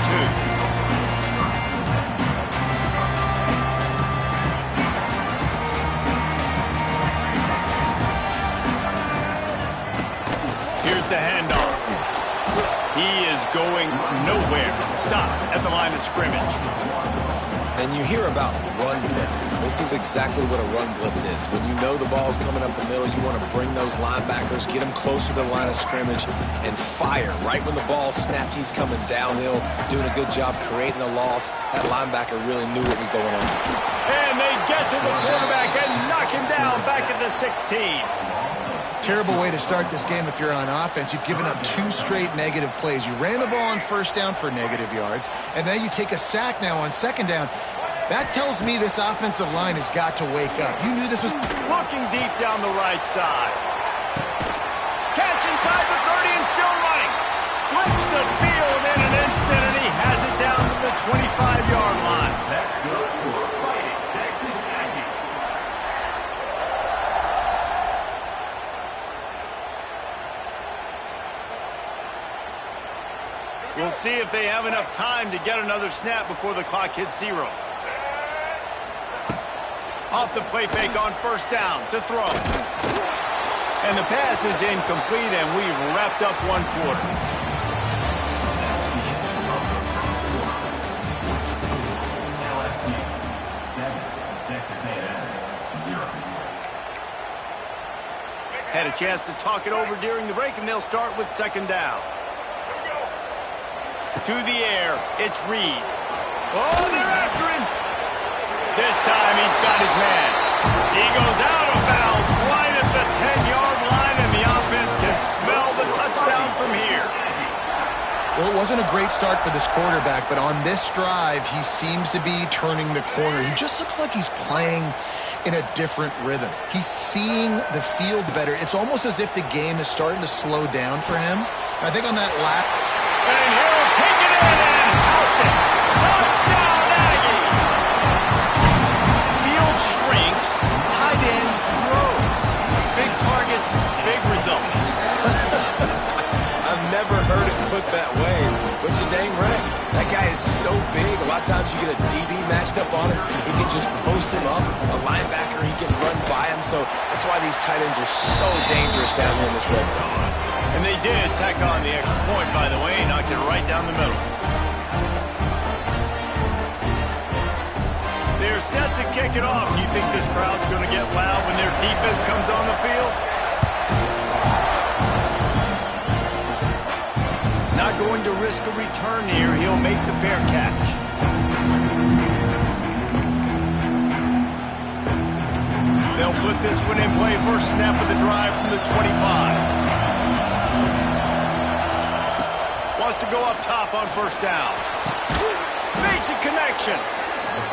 Speaker 1: Here's the handoff. He is going nowhere. Stop at the line of scrimmage.
Speaker 3: And you hear about run blitzes. This is exactly what a run blitz is. When you know the ball's coming up the middle, you want to bring those linebackers, get them closer to the line of scrimmage, and fire. Right when the ball snapped, he's coming downhill, doing a good job creating the loss. That linebacker really knew what was going on.
Speaker 1: And they get to the quarterback and knock him down back at the 16.
Speaker 2: Terrible way to start this game if you're on offense. You've given up 2 straight negative plays. You ran the ball on first down for negative yards, and then you take a sack now on second down. That tells me this offensive line has got to wake up. You knew this was...
Speaker 1: Looking deep down the right side. Catch inside the 30 and still running. Flips the field in an instant, and he has it down to the 25-yard line. That's good for Fighting Texas Aggies. We'll see if they have enough time to get another snap before the clock hits 0. Off the play fake on first down to throw. And the pass is incomplete, and we've wrapped up one quarter.
Speaker 4: LSU 7, Texas A&M 0.
Speaker 1: Had a chance to talk it over during the break, and they'll start with second down. To the air, it's Reed. Oh, they're after him. This time he's got his man. He goes out of bounds right at the 10-yard line, and the offense can smell the touchdown from here.
Speaker 2: Well, it wasn't a great start for this quarterback, but on this drive, he seems to be turning the corner. He just looks like he's playing in a different rhythm. He's seeing the field better. It's almost as if the game is starting to slow down for him. And I think on that last...
Speaker 1: And he'll take it in and house it. Touchdown, Aggie! Field shrinks, tight end grows. Big targets, big results.
Speaker 3: I've never heard it put that way, but you're dang right. That guy is so big, a lot of times you get a DB matched up on him. He can just post him up. A linebacker, he can run by him. So that's why these tight ends are so dangerous down here in this red zone.
Speaker 1: And they did tack on the extra point, by the way, knocked it right down the middle. They're set to kick it off. Do you think this crowd's going to get loud when their defense comes on the field? Not going to risk a return here. He'll make the fair catch. They'll put this one in play. First snap of the drive from the 25. Wants to go up top on first down. Makes a connection.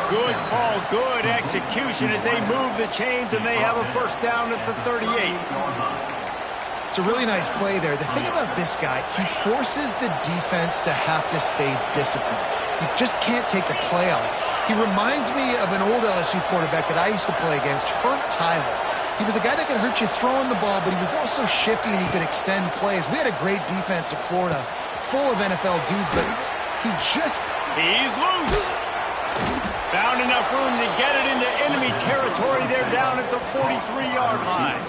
Speaker 1: Good call, good execution as they move the chains, and they have a first down at the 38.
Speaker 2: It's a really nice play there. The thing about this guy, he forces the defense to have to stay disciplined. You just can't take a play out. He reminds me of an old LSU quarterback that I used to play against, Herb Tyler. He was a guy that could hurt you throwing the ball, but he was also shifty and he could extend plays. We had a great defense at Florida, full of NFL dudes, but he just...
Speaker 1: He's loose. Found enough room to get it into enemy territory. They're down at the 43-yard line.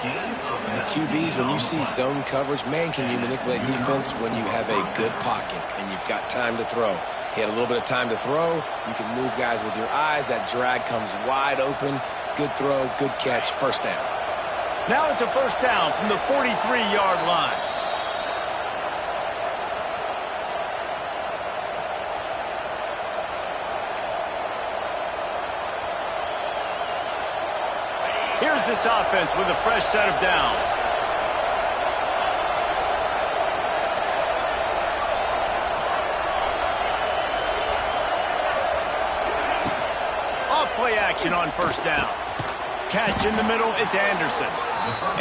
Speaker 3: QBs, when you see zone coverage, man, can you manipulate defense when you have a good pocket and you've got time to throw. He had a little bit of time to throw. You can move guys with your eyes. That drag comes wide open. Good throw, good catch, first down.
Speaker 1: Now it's a first down from the 43-yard line. Here's this offense with a fresh set of downs. Off-play action on first down. Catch in the middle, it's Anderson.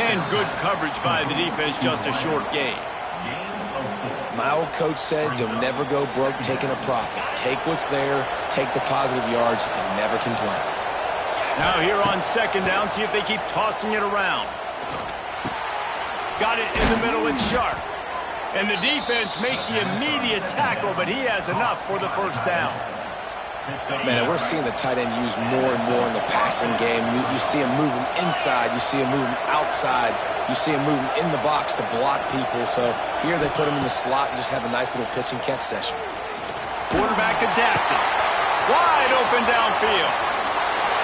Speaker 1: And good coverage by the defense, just a short gain.
Speaker 3: My old coach said you'll never go broke taking a profit. Take what's there, take the positive yards, and never complain.
Speaker 1: Now here on second down, see if they keep tossing it around. Got it in the middle, it's Sharp. And the defense makes the immediate tackle, but he has enough for the first down.
Speaker 3: Man, we're seeing the tight end used more and more in the passing game. You see him moving inside. You see him moving outside. You see him moving in the box to block people. So here they put him in the slot and just have a nice little pitch and catch session.
Speaker 1: Quarterback adapted. Wide open downfield.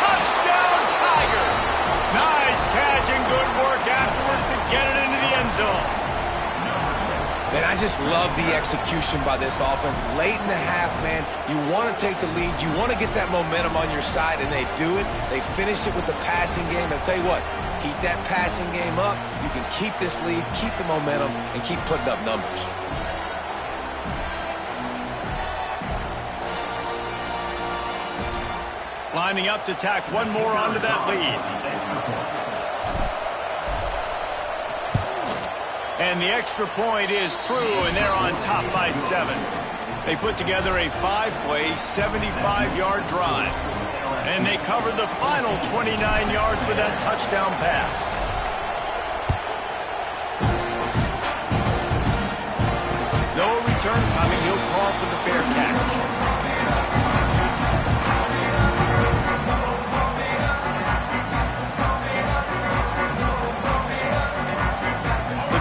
Speaker 1: Touchdown, Tigers! Nice catch and good work afterwards to get it into the end zone.
Speaker 3: Man, I just love the execution by this offense. Late in the half, man, you want to take the lead. You want to get that momentum on your side, and they do it. They finish it with the passing game. I'll tell you what, keep that passing game up. You can keep this lead, keep the momentum, and keep putting up numbers.
Speaker 1: Lining up to tack one more onto that lead. And the extra point is true, and they're on top by 7. They put together a 5-play, 75-yard drive. And they covered the final 29 yards with that touchdown pass. No return coming. He'll call for the fair catch.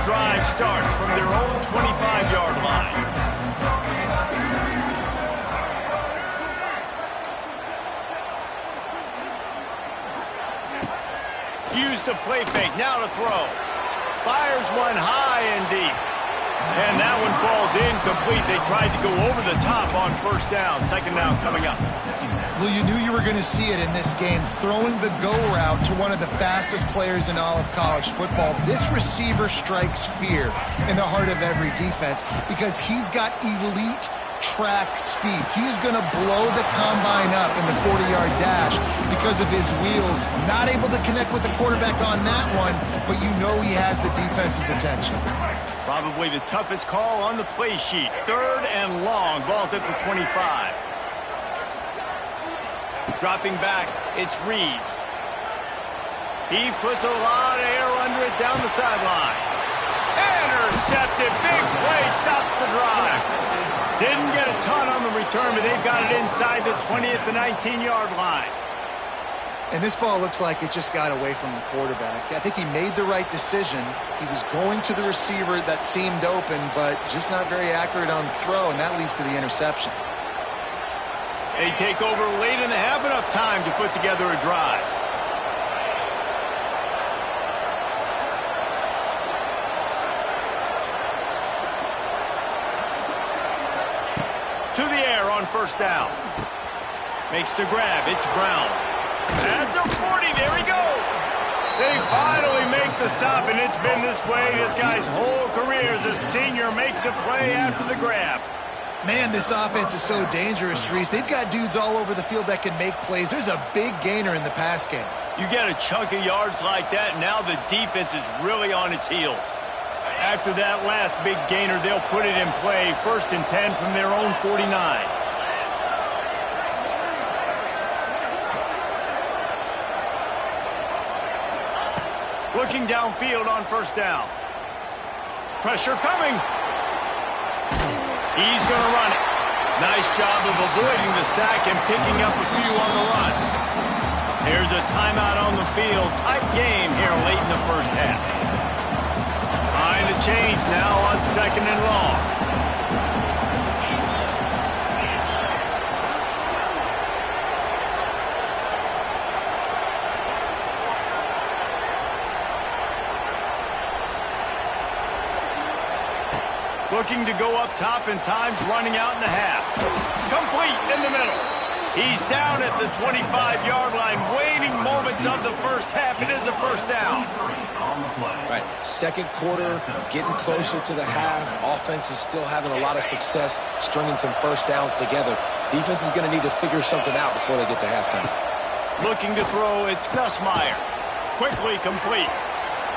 Speaker 1: Drive starts from their own 25-yard line. Use the play fake, now to throw. Fires one high and deep. And that one falls incomplete. They tried to go over the top on first down. Second down coming up.
Speaker 2: Well, you knew you were going to see it in this game, throwing the go route to one of the fastest players in all of college football. This receiver strikes fear in the heart of every defense because he's got elite track speed. He's going to blow the combine up in the 40-yard dash because of his wheels. Not able to connect with the quarterback on that one, but you know he has the defense's attention.
Speaker 1: Probably the toughest call on the play sheet. Third and long. Ball's at the 25. Dropping back, it's Reed. He puts a lot of air under it down the sideline. Intercepted, big play, stops the drive. Didn't get a ton on the return, but they've got it inside the 20 at the 19-yard line.
Speaker 2: And this ball looks like it just got away from the quarterback. I think he made the right decision. He was going to the receiver that seemed open, but just not very accurate on the throw, and that leads to the interception.
Speaker 1: They take over late and have enough time to put together a drive. To the air on first down. Makes the grab. It's Brown. At the 40, there he goes. They finally make the stop, and it's been this way this guy's whole career as a senior. Makes a play after the grab.
Speaker 2: Man, this offense is so dangerous, Reese. They've got dudes all over the field that can make plays. There's a big gainer in the pass game.
Speaker 1: You get a chunk of yards like that, now the defense is really on its heels. After that last big gainer, they'll put it in play. 1st and 10 from their own 49. Looking downfield on first down. Pressure coming. He's going to run it. Nice job of avoiding the sack and picking up a few on the run. Here's a timeout on the field. Tight game here late in the first half. Behind the chains now on 2nd and long. Looking to go up top, and time's running out in the half. Complete in the middle. He's down at the 25-yard line, waiting moments of the first half. It is a first down.
Speaker 3: Right, second quarter, getting closer to the half. Offense is still having a lot of success stringing some first downs together. Defense is going to need to figure something out before they get to halftime.
Speaker 1: Looking to throw, it's Nussmeier. Quickly complete.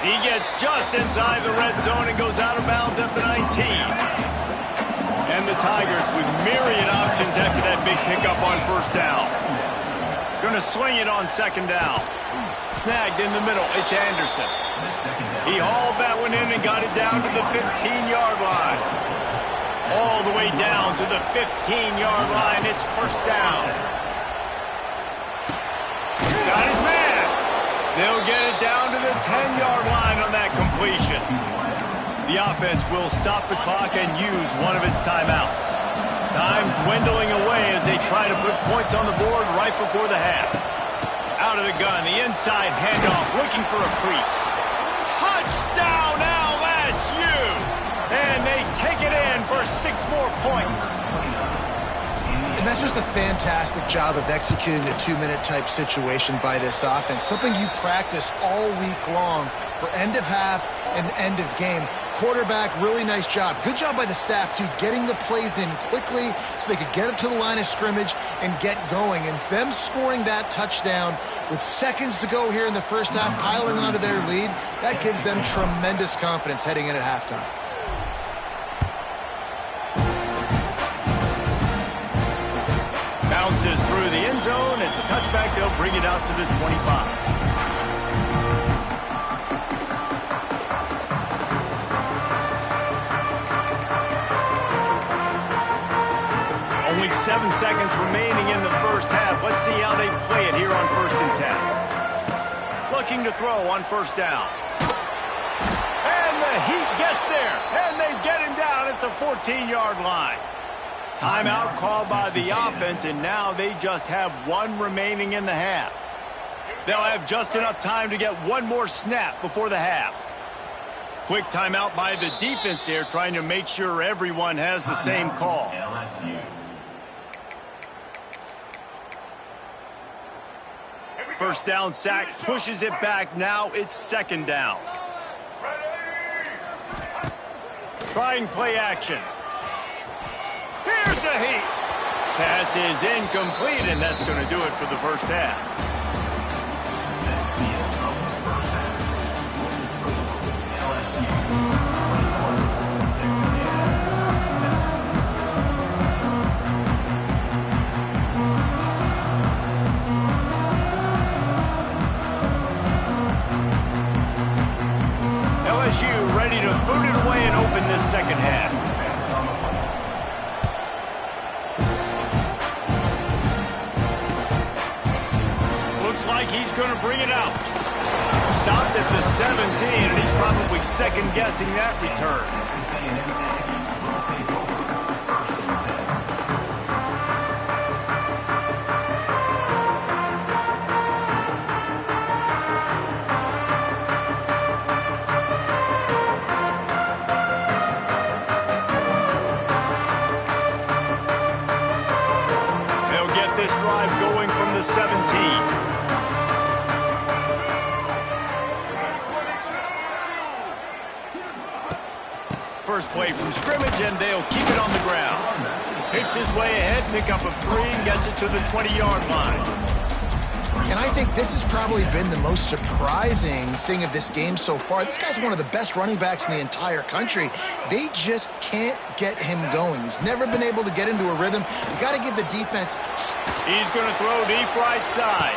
Speaker 1: He gets just inside the red zone and goes out of bounds at the 19. And the Tigers with myriad options after that big pickup on first down. Going to swing it on 2nd down. Snagged in the middle. It's Anderson. He hauled that one in and got it down to the 15-yard line. All the way down to the 15-yard line. It's first down. Got his man. They'll get it down to the 10-yard line on that completion. The offense will stop the clock and use one of its timeouts. Time dwindling away as they try to put points on the board right before the half. Out of the gun, the inside handoff, looking for a crease. Touchdown LSU! And they take it in for 6 more points.
Speaker 2: And that's just a fantastic job of executing the 2-minute type situation by this offense. Something you practice all week long for end of half and end of game. Quarterback, really nice job. Good job by the staff, too, getting the plays in quickly so they could get up to the line of scrimmage and get going. And them scoring that touchdown with seconds to go here in the first half, piling onto their lead, that gives them tremendous confidence heading in at halftime.
Speaker 1: Bounces through the end zone. It's a touchback. They'll bring it out to the 25. Only 7 seconds remaining in the first half. Let's see how they play it here on 1st and 10. Looking to throw on first down. And the Heat gets there. And they get him down at the 14-yard line. Timeout called by the offense, and now they just have 1 remaining in the half. They'll have just enough time to get 1 more snap before the half. Quick timeout by the defense there, trying to make sure everyone has the same call. First down sack, pushes it back. Now it's 2nd down. Trying play action. Here's a Heat. Pass is incomplete, and that's going to do it for the first half. LSU ready to boot it away and open this second half. Looks like he's going to bring it out. Stopped at the 17, and he's probably second-guessing that return. This drive going from the 17. First play from scrimmage, and they'll keep it on the ground. Hits his way ahead, pick up of 3, and gets it to the 20-yard line.
Speaker 2: And I think this has probably been the most surprising thing of this game so far. This guy's one of the best running backs in the entire country. They just can't get him going. He's never been able to get into a rhythm. You got to give the defense.
Speaker 1: He's going to throw deep right side.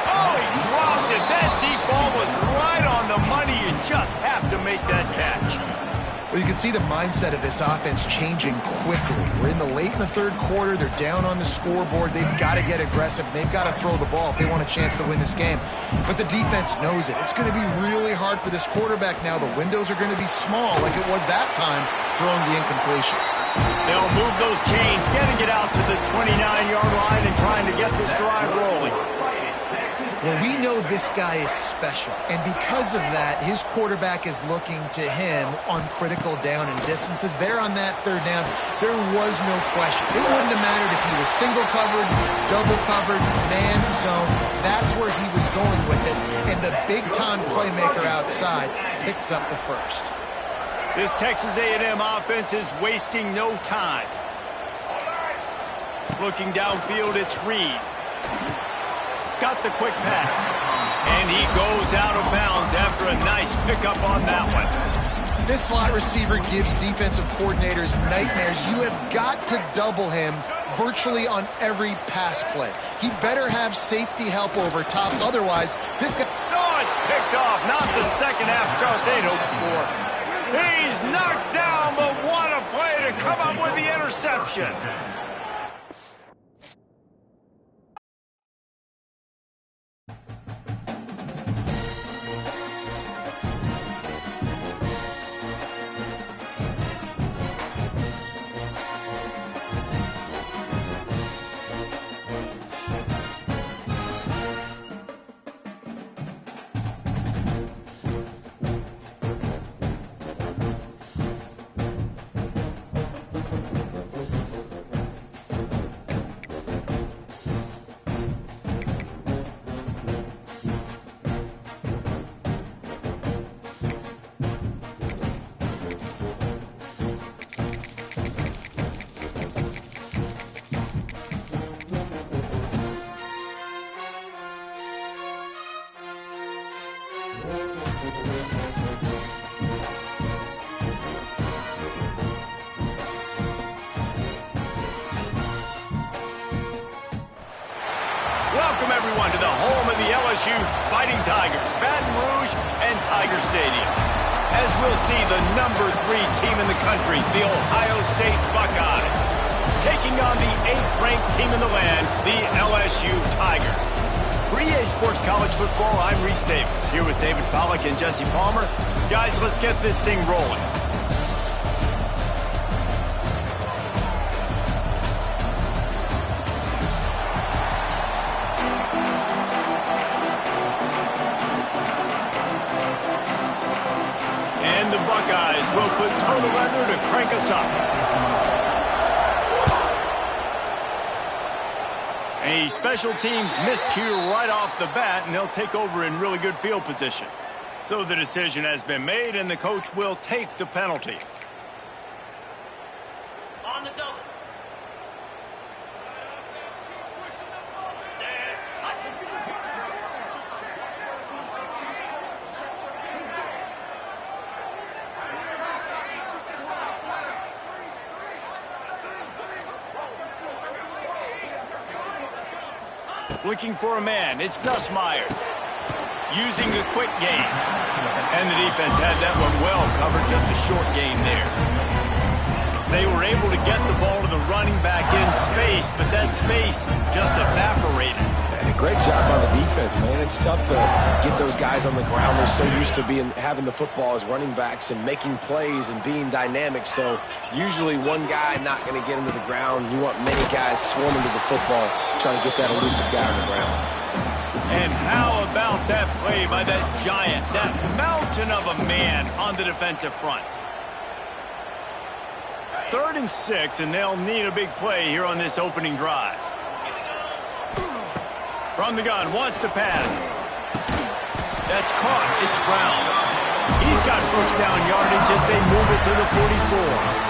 Speaker 1: Oh, he dropped it. That deep ball was right on the money. You just have to make that catch.
Speaker 2: Well, you can see the mindset of this offense changing quickly. We're late in the third quarter. They're down on the scoreboard. They've got to get aggressive. They've got to throw the ball if they want a chance to win this game. But the defense knows it. It's going to be really hard for this quarterback now. The windows are going to be small like it was that time throwing the incompletion.
Speaker 1: They'll move those chains, getting it out to the 29-yard line and trying to get this drive rolling.
Speaker 2: Well, we know this guy is special, and because of that, his quarterback is looking to him on critical down and distances. There on that third down, there was no question. It wouldn't have mattered if he was single covered, double covered, man zone. That's where he was going with it, and the big-time playmaker outside picks up the first.
Speaker 1: This Texas A&M offense is wasting no time. Looking downfield, it's Reed. Got the quick pass. And he goes out of bounds after a nice pickup on that one.
Speaker 2: This slot receiver gives defensive coordinators nightmares. You have got to double him virtually on every pass play. He better have safety help over top. Otherwise, this guy...
Speaker 1: No, it's picked off. Not the second half start they'd hoped for. He's knocked down, but what a play to come up with the interception. Welcome, everyone, to the home of the LSU Fighting Tigers, Baton Rouge and Tiger Stadium. As we'll see, the #3 team in the country, the Ohio State Buckeyes, taking on the 8th-ranked team in the land, the LSU Tigers. For EA Sports College Football, I'm Reese Davis, here with David Pollack and Jesse Palmer. Guys, let's get this thing rolling. And the Buckeyes will put total leather to crank us up. A special teams miscue right off the bat, and they'll take over in really good field position. So the decision has been made, and the coach will take the penalty.
Speaker 5: On the double.
Speaker 1: Looking for a man, it's Nussmeier. Using the quick game. And the defense had that one well covered, just a short game there. They were able to get the ball to the running back in space, but that space just evaporated.
Speaker 3: And a great job on the defense, man. It's tough to get those guys on the ground. They're so used to having the football as running backs and making plays and being dynamic. So usually one guy not going to get him to the ground. You want many guys swarming to the football, trying to get that elusive guy on the ground.
Speaker 1: And how about that play by that giant, that mountain of a man on the defensive front? 3rd and 6, and they'll need a big play here on this opening drive. From the gun, wants to pass. That's caught. It's Brown. He's got first down yardage as they move it to the 44.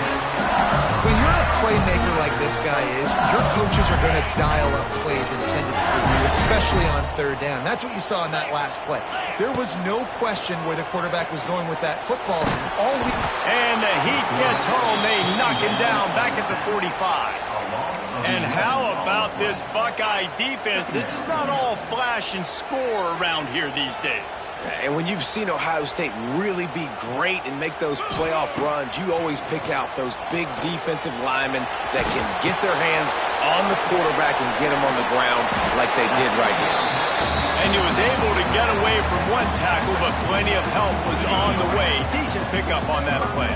Speaker 2: When you're a playmaker like this guy is, your coaches are going to dial up plays intended for you, especially on 3rd down. That's what you saw in that last play. There was no question where the quarterback was going with that football.
Speaker 1: And the heat gets home. They knock him down back at the 45. And how about this Buckeye defense? This is not all flash and score around here these days.
Speaker 3: And when you've seen Ohio State really be great and make those playoff runs, you always pick out those big defensive linemen that can get their hands on the quarterback and get him on the ground like they did right here.
Speaker 1: And he was able to get away from one tackle, but plenty of help was on the way. Decent pickup on that play.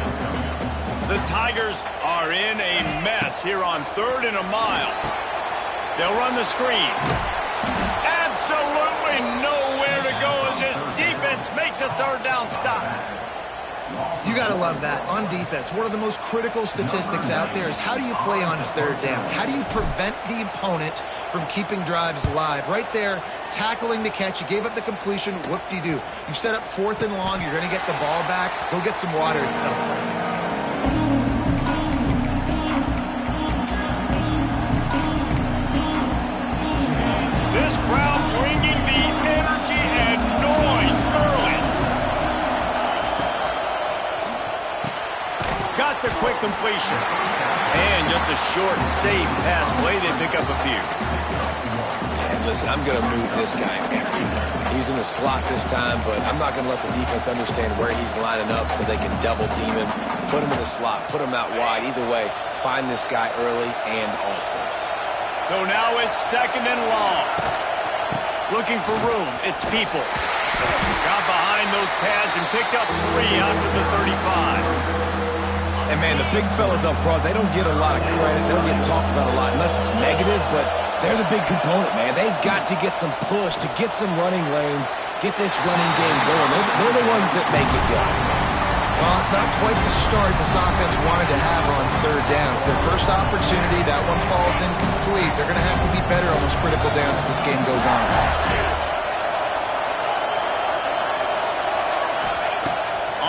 Speaker 1: The Tigers are in a mess here on 3rd and a mile. They'll run the screen. Absolutely nowhere to go as this defense makes a 3rd down stop.
Speaker 2: You got to love that. On defense, one of the most critical statistics out there is how do you play on 3rd down? How do you prevent the opponent from keeping drives alive? Right there, tackling the catch. You gave up the completion. Whoop-de-doo. You set up 4th and long. You're going to get the ball back. Go get some water and celebrate.
Speaker 1: This crowd bringing the energy and noise early. Got the quick completion. And just a short and safe pass play. They pick up a few.
Speaker 3: And listen, I'm going to move this guy everywhere. He's in the slot this time, but I'm not going to let the defense understand where he's lining up so they can double team him, put him in the slot, put him out wide. Either way, find this guy early and often.
Speaker 1: So now it's 2nd and long. Looking for room. It's Peoples. Got behind those pads and picked up 3 out to the 35.
Speaker 3: And, man, the big fellas up front, they don't get a lot of credit. They don't get talked about a lot unless it's negative, but they're the big component, man. They've got to get some push, to get some running lanes, get this running game going. They're the ones that make it go.
Speaker 2: Well, it's not quite the start this offense wanted to have on 3rd down. It's their first opportunity. That one falls incomplete. They're going to have to be better on those critical downs as this game goes on.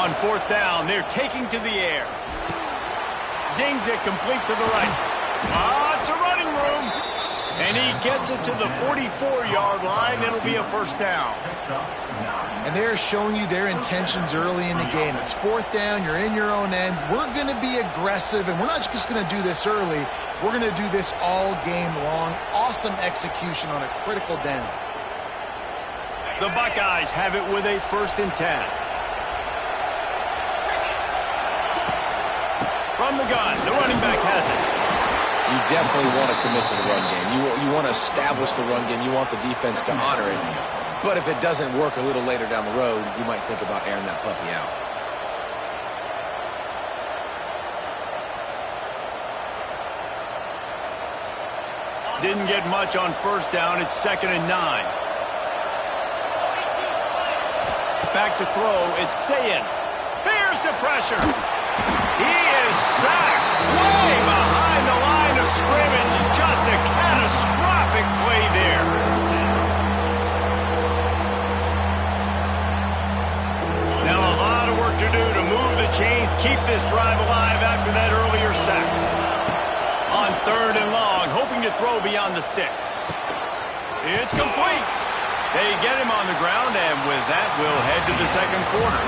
Speaker 1: On 4th down, they're taking to the air. Zings it complete to the right. It's a running room. And he gets it to the 44-yard line. It'll be a 1st down.
Speaker 2: And they're showing you their intentions early in the game. It's 4th down. You're in your own end. We're going to be aggressive, and we're not just going to do this early. We're going to do this all game long. Awesome execution on a critical down.
Speaker 1: The Buckeyes have it with a 1st and 10. From the gun, the running back has it.
Speaker 3: You definitely want to commit to the run game. You want to establish the run game. You want the defense to honor it. But if it doesn't work a little later down the road, you might think about airing that puppy out.
Speaker 1: Didn't get much on 1st down. It's 2nd and 9. Back to throw. It's Sayin. Bears the pressure. He is sacked way behind the line of scrimmage. Just a catastrophic play there. Now a lot of work to do to move the chains, keep this drive alive after that earlier sack. On 3rd and long, hoping to throw beyond the sticks. It's complete. They get him on the ground, and with that, we'll head to the 2nd quarter.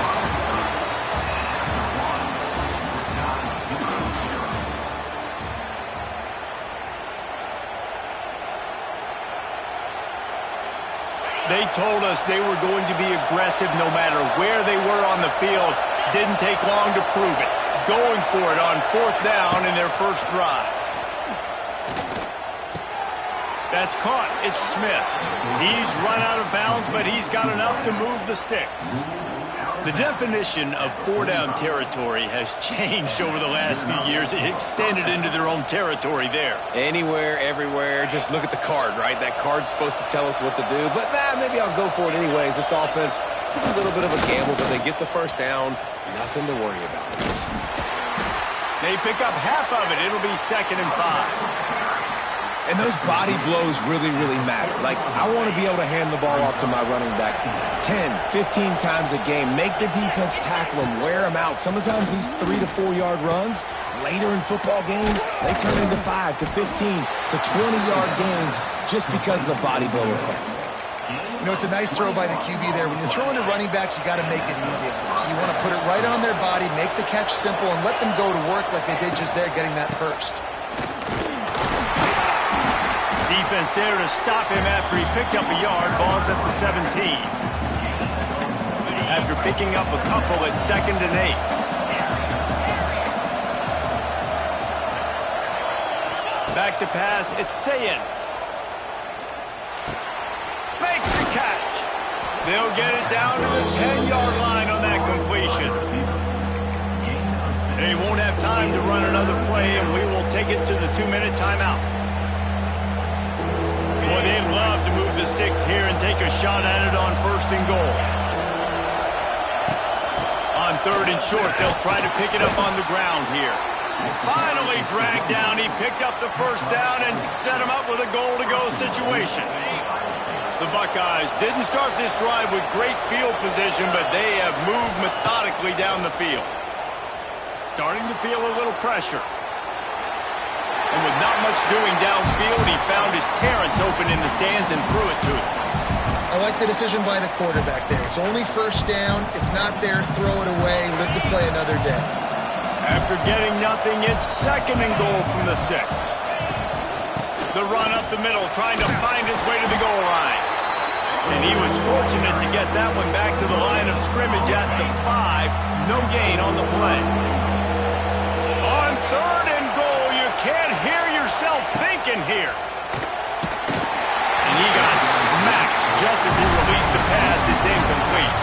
Speaker 1: They told us they were going to be aggressive no matter where they were on the field. Didn't take long to prove it. Going for it on 4th down in their first drive. That's caught. It's Smith. He's run out of bounds, but he's got enough to move the sticks. The definition of 4-down territory has changed over the last few years. It extended into their own territory there.
Speaker 3: Anywhere, everywhere, just look at the card, right? That card's supposed to tell us what to do, but maybe I'll go for it anyways. This offense took a little bit of a gamble, but they get the 1st down. Nothing to worry about.
Speaker 1: They pick up half of it. It'll be 2nd and 5.
Speaker 3: And those body blows really, really matter. Like, I want to be able to hand the ball off to my running back 10, 15 times a game. Make the defense tackle him, wear him out. Sometimes these 3 to 4 yard runs, later in football games, they turn into 5 to 15 to 20-yard gains just because of the body blow effect.
Speaker 2: You know, it's a nice throw by the QB there. When you're throwing to running backs, you got to make it easy on them. So you want to put it right on their body, make the catch simple, and let them go to work like they did just there, getting that first.
Speaker 1: Defense there to stop him after he picked up a yard. Ball's at the 17. after picking up a couple at 2nd and 8. Back to pass, it's Ncaa. Makes the catch. They'll get it down to the 10-yard line on that completion. They won't have time to run another play, and we will take it to the 2-minute timeout. Boy, they love to move the sticks here and take a shot at it on 1st and goal. On 3rd and short, they'll try to pick it up on the ground here. Finally dragged down. He picked up the 1st down and set him up with a goal-to-go situation. The Buckeyes didn't start this drive with great field position, but they have moved methodically down the field. Starting to feel a little pressure. And with not much doing downfield, he found his parents open in the stands and threw it to him.
Speaker 2: I like the decision by the quarterback there. It's only 1st down. It's not there. Throw it away. Live to play another day.
Speaker 1: After getting nothing, it's 2nd and goal from the 6. The run up the middle, trying to find his way to the goal line. And he was fortunate to get that one back to the line of scrimmage at the 5. No gain on the play. On 3rd and goal, you can't hear yourself thinking here. And he got smacked just as he released the pass. It's incomplete.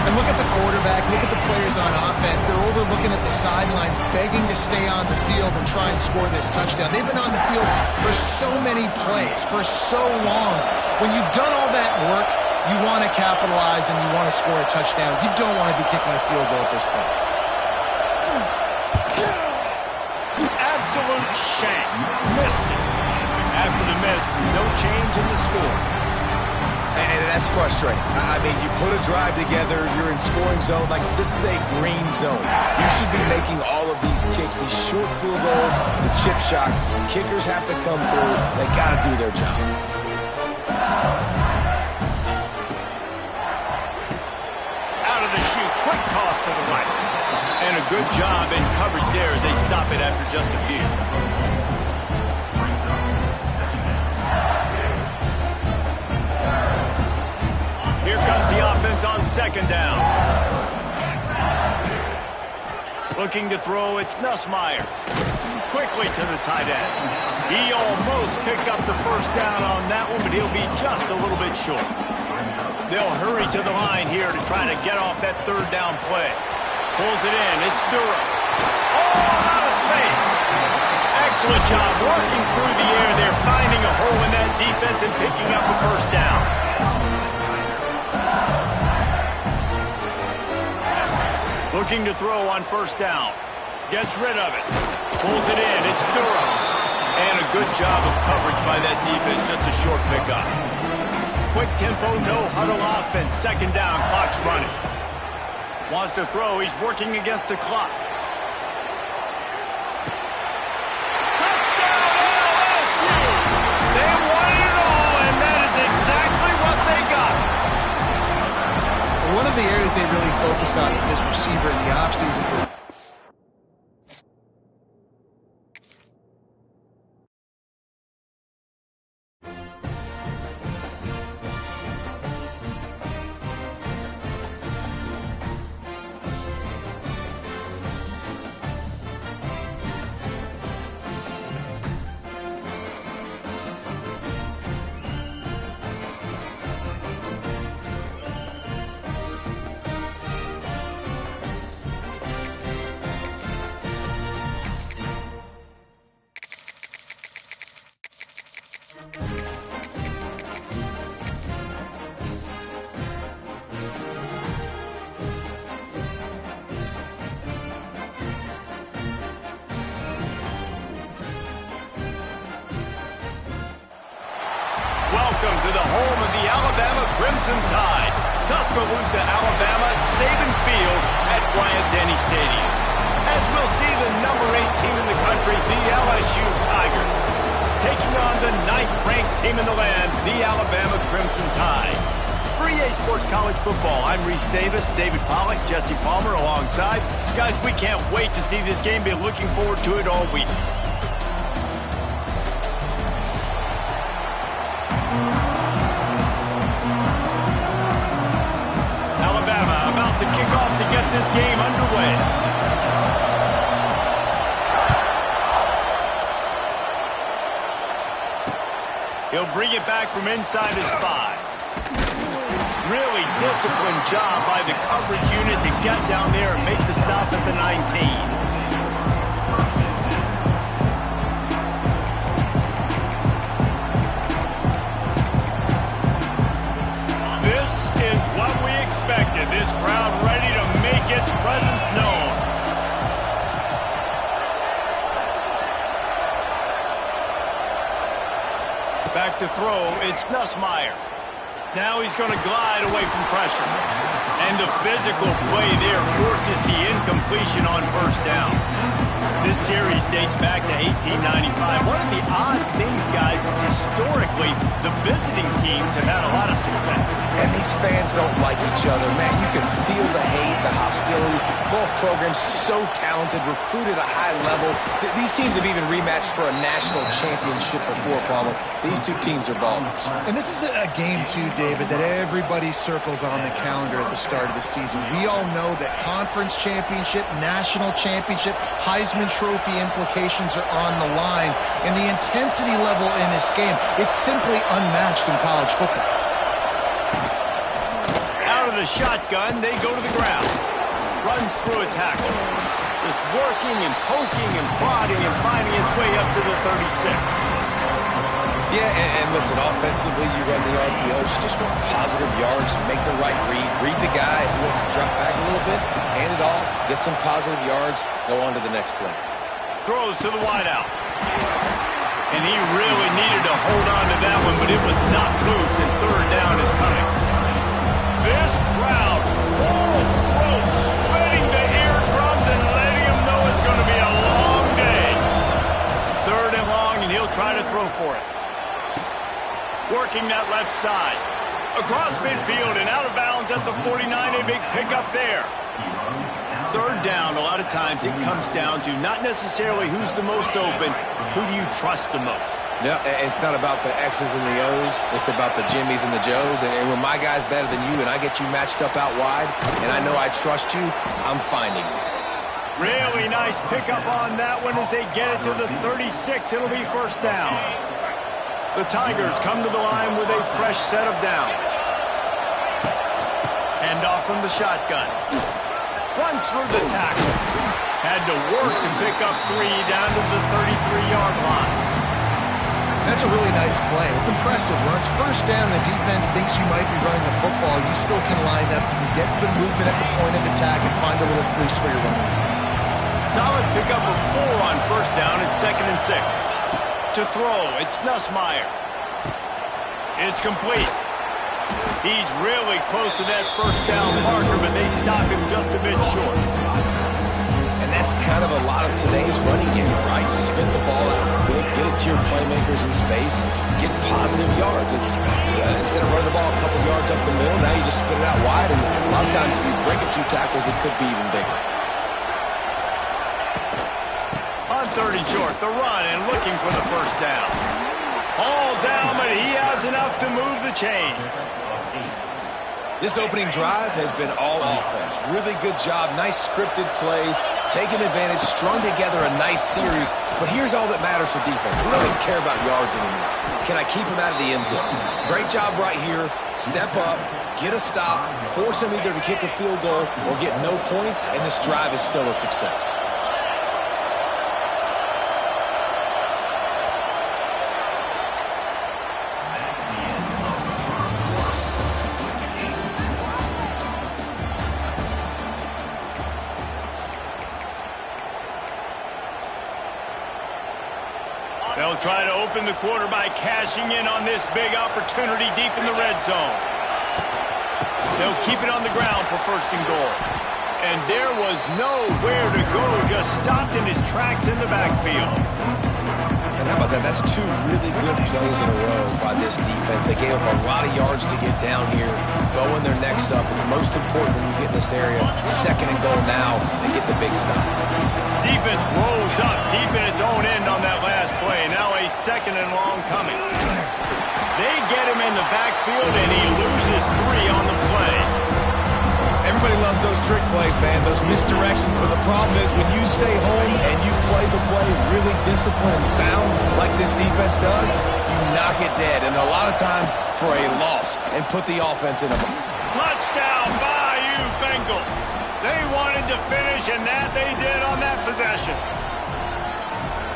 Speaker 2: And look at the quarterback, look at the players on offense. They're overlooking at the sidelines, begging to stay on the field and try and score this touchdown. They've been on the field for so many plays, for so long. When you've done all that work, you want to capitalize and you want to score a touchdown. You don't want to be kicking a field goal at this point.
Speaker 1: Absolute shank. Missed it. After the miss, no change in the score.
Speaker 3: And that's frustrating. I mean, you put a drive together, you're in scoring zone. Like, this is a green zone. You should be making all of these kicks, these short field goals, the chip shots. Kickers have to come through. They got to do their job.
Speaker 1: Out of the chute, quick toss to the right. And a good job in coverage there as they stop it after just a few. Here comes the offense on 2nd down. Looking to throw, it's Nussmeier. Quickly to the tight end. He almost picked up the 1st down on that one, but he'll be just a little bit short. They'll hurry to the line here to try to get off that 3rd down play. Pulls it in, it's Durham. Oh, out of space. Excellent job working through the air there, finding a hole in that defense and picking up a 1st down. Looking to throw on 1st down. Gets rid of it. Pulls it in. It's Durham. And a good job of coverage by that defense. Just a short pickup. Quick tempo, no huddle offense. 2nd down. Clock's running. Wants to throw. He's working against the clock. Touchdown LSU! They wanted it all, and that is exactly what they got.
Speaker 2: One of the areas they really focused on for this receiver in the offseason was
Speaker 1: Welcome to the home of the Alabama Crimson Tide. Tuscaloosa, Alabama, Saban Field at Bryant-Denny Stadium. As we'll see the number 8 team in the country, the LSU Tigers, taking on the 9th-ranked team in the land, the Alabama Crimson Tide. For EA Sports College Football, I'm Reese Davis, David Pollack, Jesse Palmer alongside. Guys, we can't wait to see this game. Been looking forward to it all week. Alabama this game underway. He'll bring it back from inside his 5. Really disciplined job by the coverage unit to get down there and make the stop at the 19. This is what we expected. This crowd ready to make its presence known. Back to throw, it's Ncaa. Now he's going to glide away from pressure. And the physical play there forces the incompletion on first down. This series dates back to 1895. One of the odd things, guys, is historically the visiting teams have had a lot of success.
Speaker 3: And these fans don't like each other. Man, you can feel the hate, the hostility. Both programs so talented, recruited at a high level. These teams have even rematched for a national championship before, Palmer. These two teams are ballers.
Speaker 2: And this is a game, too, David, that everybody circles on the calendar at the start of the season. We all know that conference championship, national championship, Heisman Trophy implications are on the line. And the intensity level in this game, it's simply unmatched in college football.
Speaker 1: Out of the shotgun, they go to the ground. Runs through a tackle. Just working and poking and prodding and finding his way up to the 36.
Speaker 3: Yeah, and listen, offensively, you run the RPOs, you just want positive yards, make the right read the guy. If he wants to drop back a little bit, hand it off, get some positive yards, go on to the next play.
Speaker 1: Throws to the wideout. And he really needed to hold on to that one, but it was not loose, and third down is coming. This crowd, full throat, sweating the eardrums and letting him know it's going to be a long day. Third and long, and he'll try to throw for it. Working that left side. Across midfield and out of bounds at the 49, a big pickup there. Third down, a lot of times it comes down to not necessarily who's the most open, who do you trust the most?
Speaker 3: Yeah, it's not about the X's and the O's. It's about the Jimmies and the Joes. And when my guy's better than you and I get you matched up out wide and I know I trust you, I'm finding you.
Speaker 1: Really nice pickup on that one as they get it to the 36. It'll be first down. The Tigers come to the line with a fresh set of downs. Hand off from the shotgun. Runs through the tackle. Had to work to pick up 3 down to the 33-yard line.
Speaker 2: That's a really nice play. It's impressive. When it's first down, the defense thinks you might be running the football. You still can line up. You can get some movement at the point of attack and find a little crease for your running.
Speaker 1: Solid pickup of 4 on first down. It's 2nd and 6. To throw, it's Ncaa. It's complete. He's really close to that first down marker, but they stop him just a bit short.
Speaker 3: And that's kind of a lot of today's running game, right? Spit the ball out quick, get it to your playmakers in space, get positive yards. It's instead of running the ball a couple yards up the middle, now you just spit it out wide, and a lot of times if you break a few tackles, it could be even bigger.
Speaker 1: On 30 short, the run and looking for the first down. All down, but he has enough to move the chains.
Speaker 3: This opening drive has been all offense. Really good job, nice scripted plays, taking advantage, strung together a nice series. But here's all that matters for defense. We don't even care about yards anymore. Can I keep him out of the end zone? Great job right here. Step up, get a stop, force him either to kick a field goal or get no points, and this drive is still a success.
Speaker 1: They'll try to open the quarter by cashing in on this big opportunity deep in the red zone. They'll keep it on the ground for first and goal. And there was nowhere to go, just stopped in his tracks in the backfield.
Speaker 3: And how about that? That's 2 really good plays in a row by this defense. They gave up a lot of yards to get down here, bowing their necks up. It's most important when you get in this area. 2nd and goal now, they get the big stop.
Speaker 1: Defense rolls up deep in its own end on that last play. Now a 2nd and long coming. They get him in the backfield, and he loses 3 on the play.
Speaker 3: Everybody loves loves those trick plays, man, those misdirections. But the problem is when you stay home and you play the play really disciplined and sound like this defense does, you knock it dead. And a lot of times for a loss and put the offense in a...
Speaker 1: Touchdown by you, Bengals. They wanted to finish, and that they did on that possession.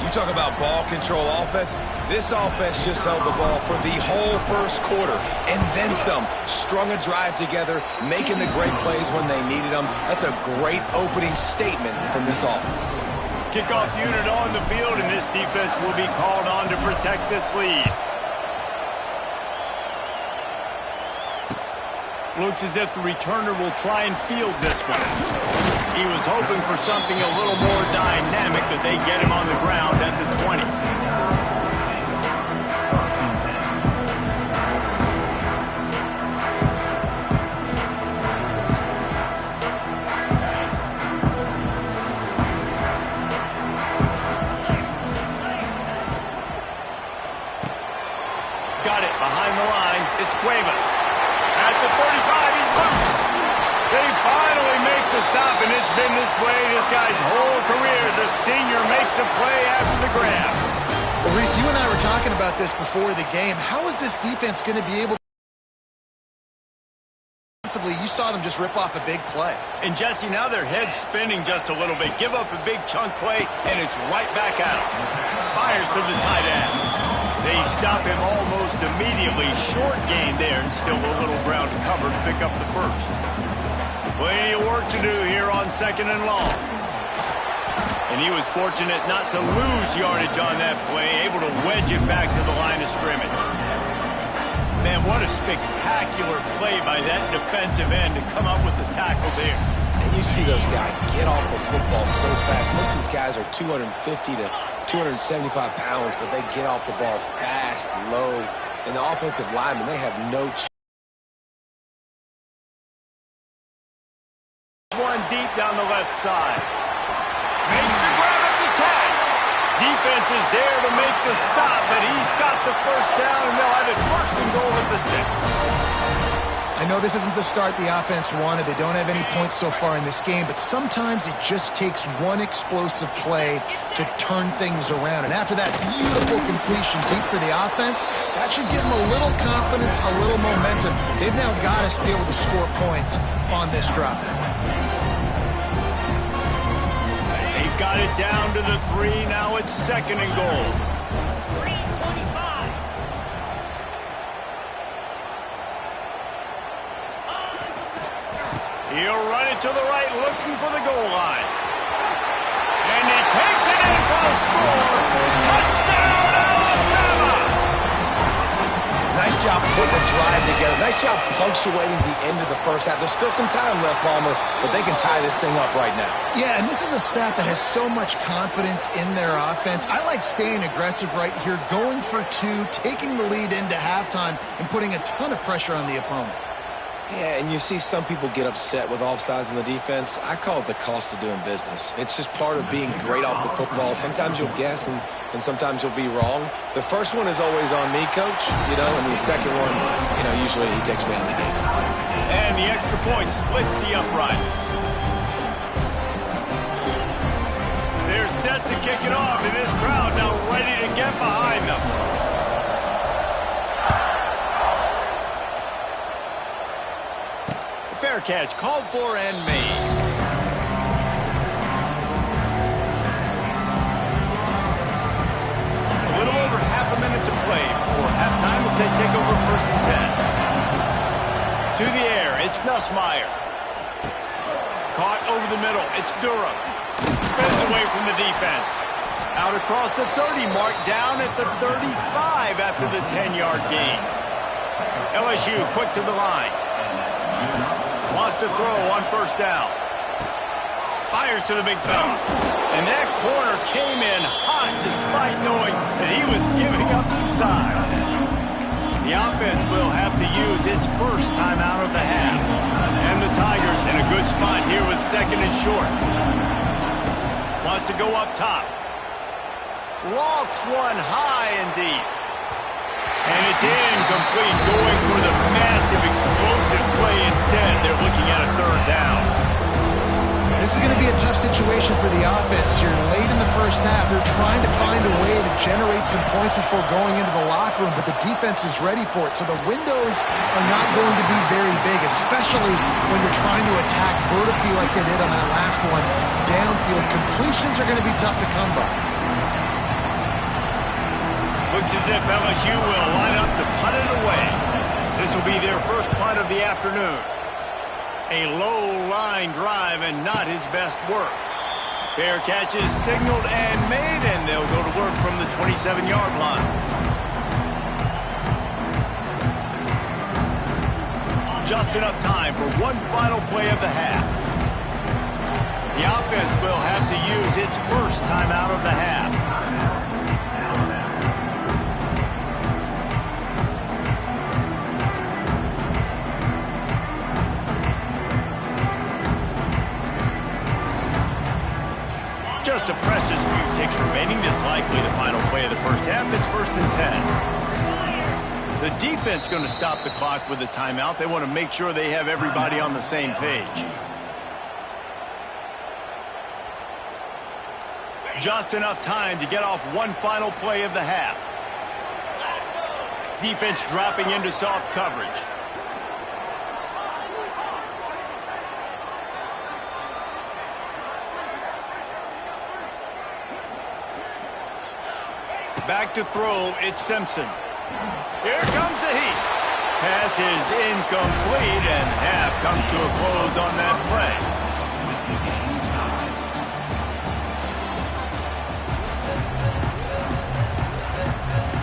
Speaker 3: You talk about ball control offense. This offense just held the ball for the whole first quarter and then some. Strung a drive together, making the great plays when they needed them. That's a great opening statement from this offense.
Speaker 1: Kickoff unit on the field, and this defense will be called on to protect this lead. Looks as if the returner will try and field this one. He was hoping for something a little more dynamic, but they get him on the ground at the 20. Got it behind the line. It's Cuevas. At the 35, he's loose. They finally make the stop, and it's been this way this guy's whole career as a senior makes a play after the grab.
Speaker 2: Well, Reese, you and I were talking about this before the game. How is this defense going to be able to... You saw them just rip off a big play.
Speaker 1: And Jesse, now their head's spinning just a little bit. Give up a big chunk play, and it's right back out. Fires to the tight end. They stop him almost immediately. Short gain there, and still a little ground to cover to pick up the first. Plenty of work to do here on 2nd and long. And he was fortunate not to lose yardage on that play, able to wedge it back to the line of scrimmage. Man, what a spectacular play by that defensive end to come up with the tackle there.
Speaker 3: And you see those guys get off the football so fast. Most of these guys are 250 to 275 pounds, but they get off the ball fast, low. And the offensive linemen, they have no chance.
Speaker 1: One deep down the left side. Makes the grab at the 10. Defense is there to make the stop, but he's got the first down, and they'll have it 1st and goal at the 6.
Speaker 2: I know this isn't the start the offense wanted. They don't have any points so far in this game, but sometimes it just takes one explosive play to turn things around. And after that beautiful completion deep for the offense, that should give them a little confidence, a little momentum. They've now got to be able to score points on this drive.
Speaker 1: They've got it down to the 3. Now it's 2nd and goal. He'll run it to the right, looking for the goal line. And he takes it in for the score. Touchdown, Alabama!
Speaker 3: Nice job putting the drive together. Nice job punctuating the end of the first half. There's still some time left, Palmer, but they can tie this thing up right now.
Speaker 2: Yeah, and this is a staff that has so much confidence in their offense. I like staying aggressive right here, going for 2, taking the lead into halftime, and putting a ton of pressure on the opponent.
Speaker 3: Yeah, and you see some people get upset with offsides in the defense. I call it the cost of doing business. It's just part of being great off the football. Sometimes you'll guess and sometimes you'll be wrong. The first one is always on me, Coach, and the second one, usually he takes me out of the game.
Speaker 1: And the extra point splits the uprights. They're set to kick it off, and this crowd now ready to get behind them. Fair catch, called for and made. A little over half a minute to play before halftime as they take over 1st and 10. To the air, it's Nussmeier. Caught over the middle, it's Durham. Spins away from the defense. Out across the 30 mark, down at the 35 after the 10-yard gain. LSU quick to the line. Wants to throw on 1st down. Fires to the big fella. And that corner came in hot despite knowing that he was giving up some size. The offense will have to use its first timeout of the half. And the Tigers in a good spot here with 2nd and short. Wants to go up top. Lofts one high and deep. And it's incomplete, going for the massive explosive play instead. They're looking at a 3rd down.
Speaker 2: This is going to be a tough situation for the offense here. Late in the first half, they're trying to find a way to generate some points before going into the locker room, but the defense is ready for it. So the windows are not going to be very big, especially when you're trying to attack vertically like they did on that last one. Downfield completions are going to be tough to come by.
Speaker 1: Looks as if LSU will line up to punt it away. This will be their first punt of the afternoon. A low line drive and not his best work. Fair catch is signaled and made, and they'll go to work from the 27-yard line. Just enough time for one final play of the half. The offense will have to use its first timeout of the half. Just a precious few ticks remaining. This likely the final play of the first half. It's 1st and 10. The defense going to stop the clock with a timeout. They want to make sure they have everybody on the same page. Just enough time to get off one final play of the half. Defense dropping into soft coverage. Back to throw, it's Simpson. Here comes the heat. Pass is incomplete, and half comes to a close on that play.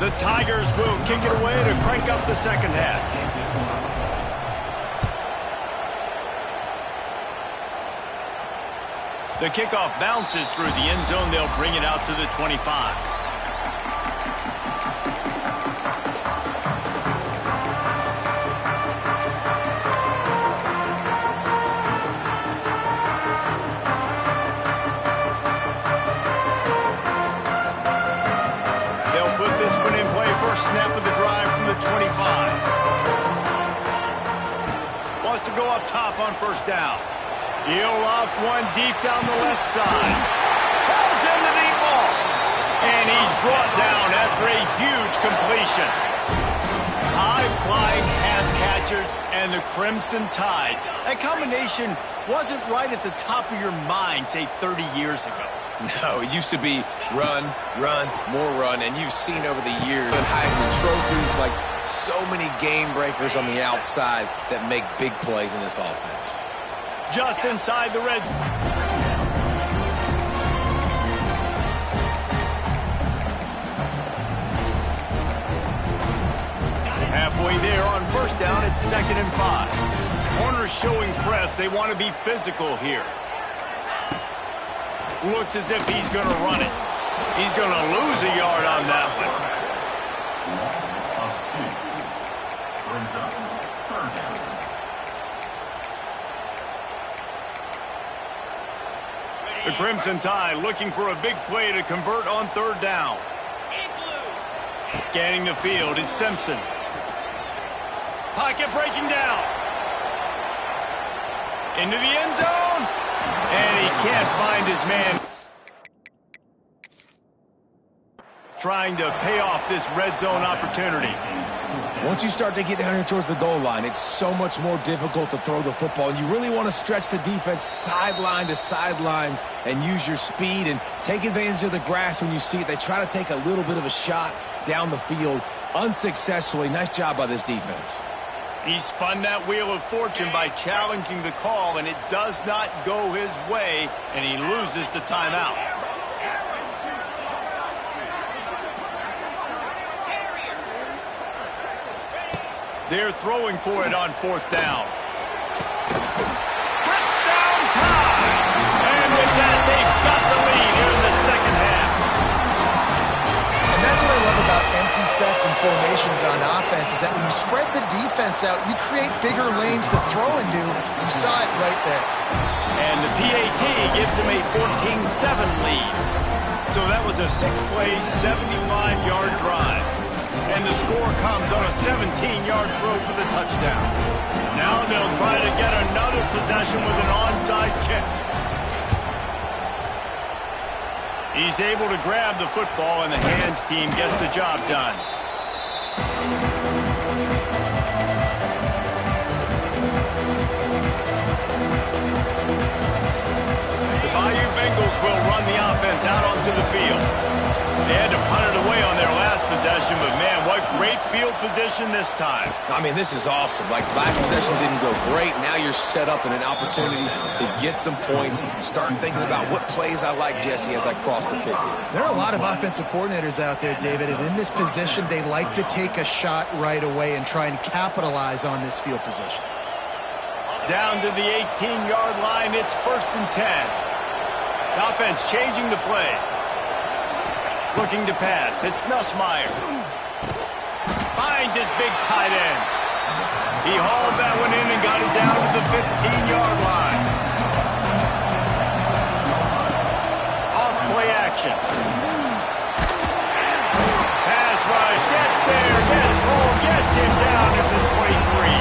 Speaker 1: The Tigers will kick it away to crank up the second half. The kickoff bounces through the end zone. They'll bring it out to the 25. Snap of the drive from the 25. Wants to go up top on first down. He'll loft one deep down the left side. Falls in the deep ball. And he's brought down after a huge completion. High-flying pass catchers and the Crimson Tide. That combination wasn't right at the top of your mind, say, 30 years ago.
Speaker 3: No, it used to be run, run, more run, and you've seen over the years and Heisman trophies, like so many game breakers on the outside that make big plays in this offense.
Speaker 1: Just inside the red. Halfway there on first down, it's 2nd and 5. Corners showing press. They want to be physical here. Looks as if he's going to run it. He's going to lose a yard on that one.
Speaker 4: Brings up 3rd down.
Speaker 1: The Crimson Tide looking for a big play to convert on 3rd down. Scanning the field, it's Simpson. Pocket breaking down. Into the end zone. And he can't find his man. Trying to pay off this red zone opportunity.
Speaker 3: Once you start to get down here towards the goal line, it's so much more difficult to throw the football. And you really want to stretch the defense sideline to sideline and use your speed and take advantage of the grass when you see it. They try to take a little bit of a shot down the field unsuccessfully. Nice job by this defense.
Speaker 1: He spun that wheel of fortune by challenging the call, and it does not go his way, and he loses the timeout. They're throwing for it on 4th down. Touchdown time! And with that, they've got the lead here in the second half.
Speaker 2: And that's what I love about empty sets and formations on offense, is that when you spread the defense out, you create bigger lanes to throw into. You saw it right there.
Speaker 1: And the PAT gives them a 14-7 lead. So that was a 6-play, 75-yard drive. And the score comes on a 17-yard throw for the touchdown. Now they'll try to get another possession with an onside kick. He's able to grab the football, and the hands team gets the job done. The Bayou Bengals will run the offense out onto the field. They had to punt it away on their last possession, but man, what great field position this time.
Speaker 3: I mean, this is awesome. Like, last possession didn't go great. Now you're set up in an opportunity to get some points. Start thinking about what plays I like, Jesse, as I cross the 50.
Speaker 2: There are a lot of offensive coordinators out there, David, and in this position, they like to take a shot right away and try and capitalize on this field position.
Speaker 1: Down to the 18-yard line, it's 1st and 10. The offense changing the play. Looking to pass. It's Nussmeier. Finds his big tight end. He hauled that one in and got it down to the 15-yard line. Off play action. Pass rush. Gets there. Gets home. Gets him down at the 23.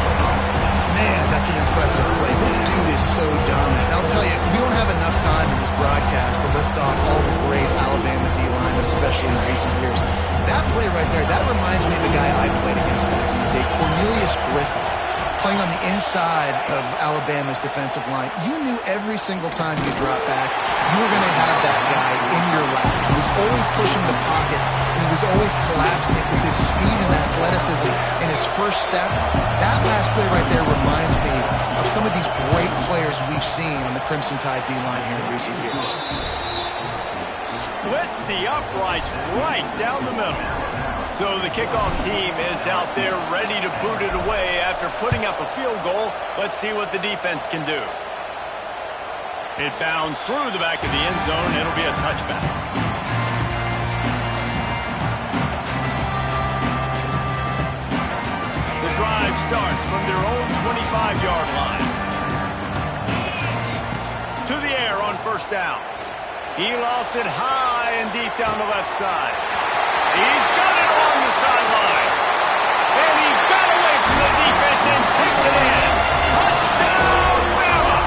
Speaker 2: Man, that's an impressive play. This dude is so dominant. I'll tell you, we don't have enough time in this broadcast to list off all the great Alabama D-linemen, especially in recent years. That play right there, that reminds me of the guy I played against back in the day, Cornelius Griffin, playing on the inside of Alabama's defensive line. You knew every single time you dropped back, you were going to have that guy in your lap. He was always pushing the pocket, and he was always collapsing it with his speed and athleticism and his first step. That last play right there reminds me of some of these great players we've seen on the Crimson Tide D-line here in recent years.
Speaker 1: Splits the uprights right down the middle. So the kickoff team is out there ready to boot it away after putting up a field goal. Let's see what the defense can do. It bounds through the back of the end zone. It'll be a touchback. The drive starts from their own 25-yard line. To the air on 1st down. He lost it high and deep down the left side. He's got it along the sideline. And he got away from the defense and takes it in. Touchdown, Bama!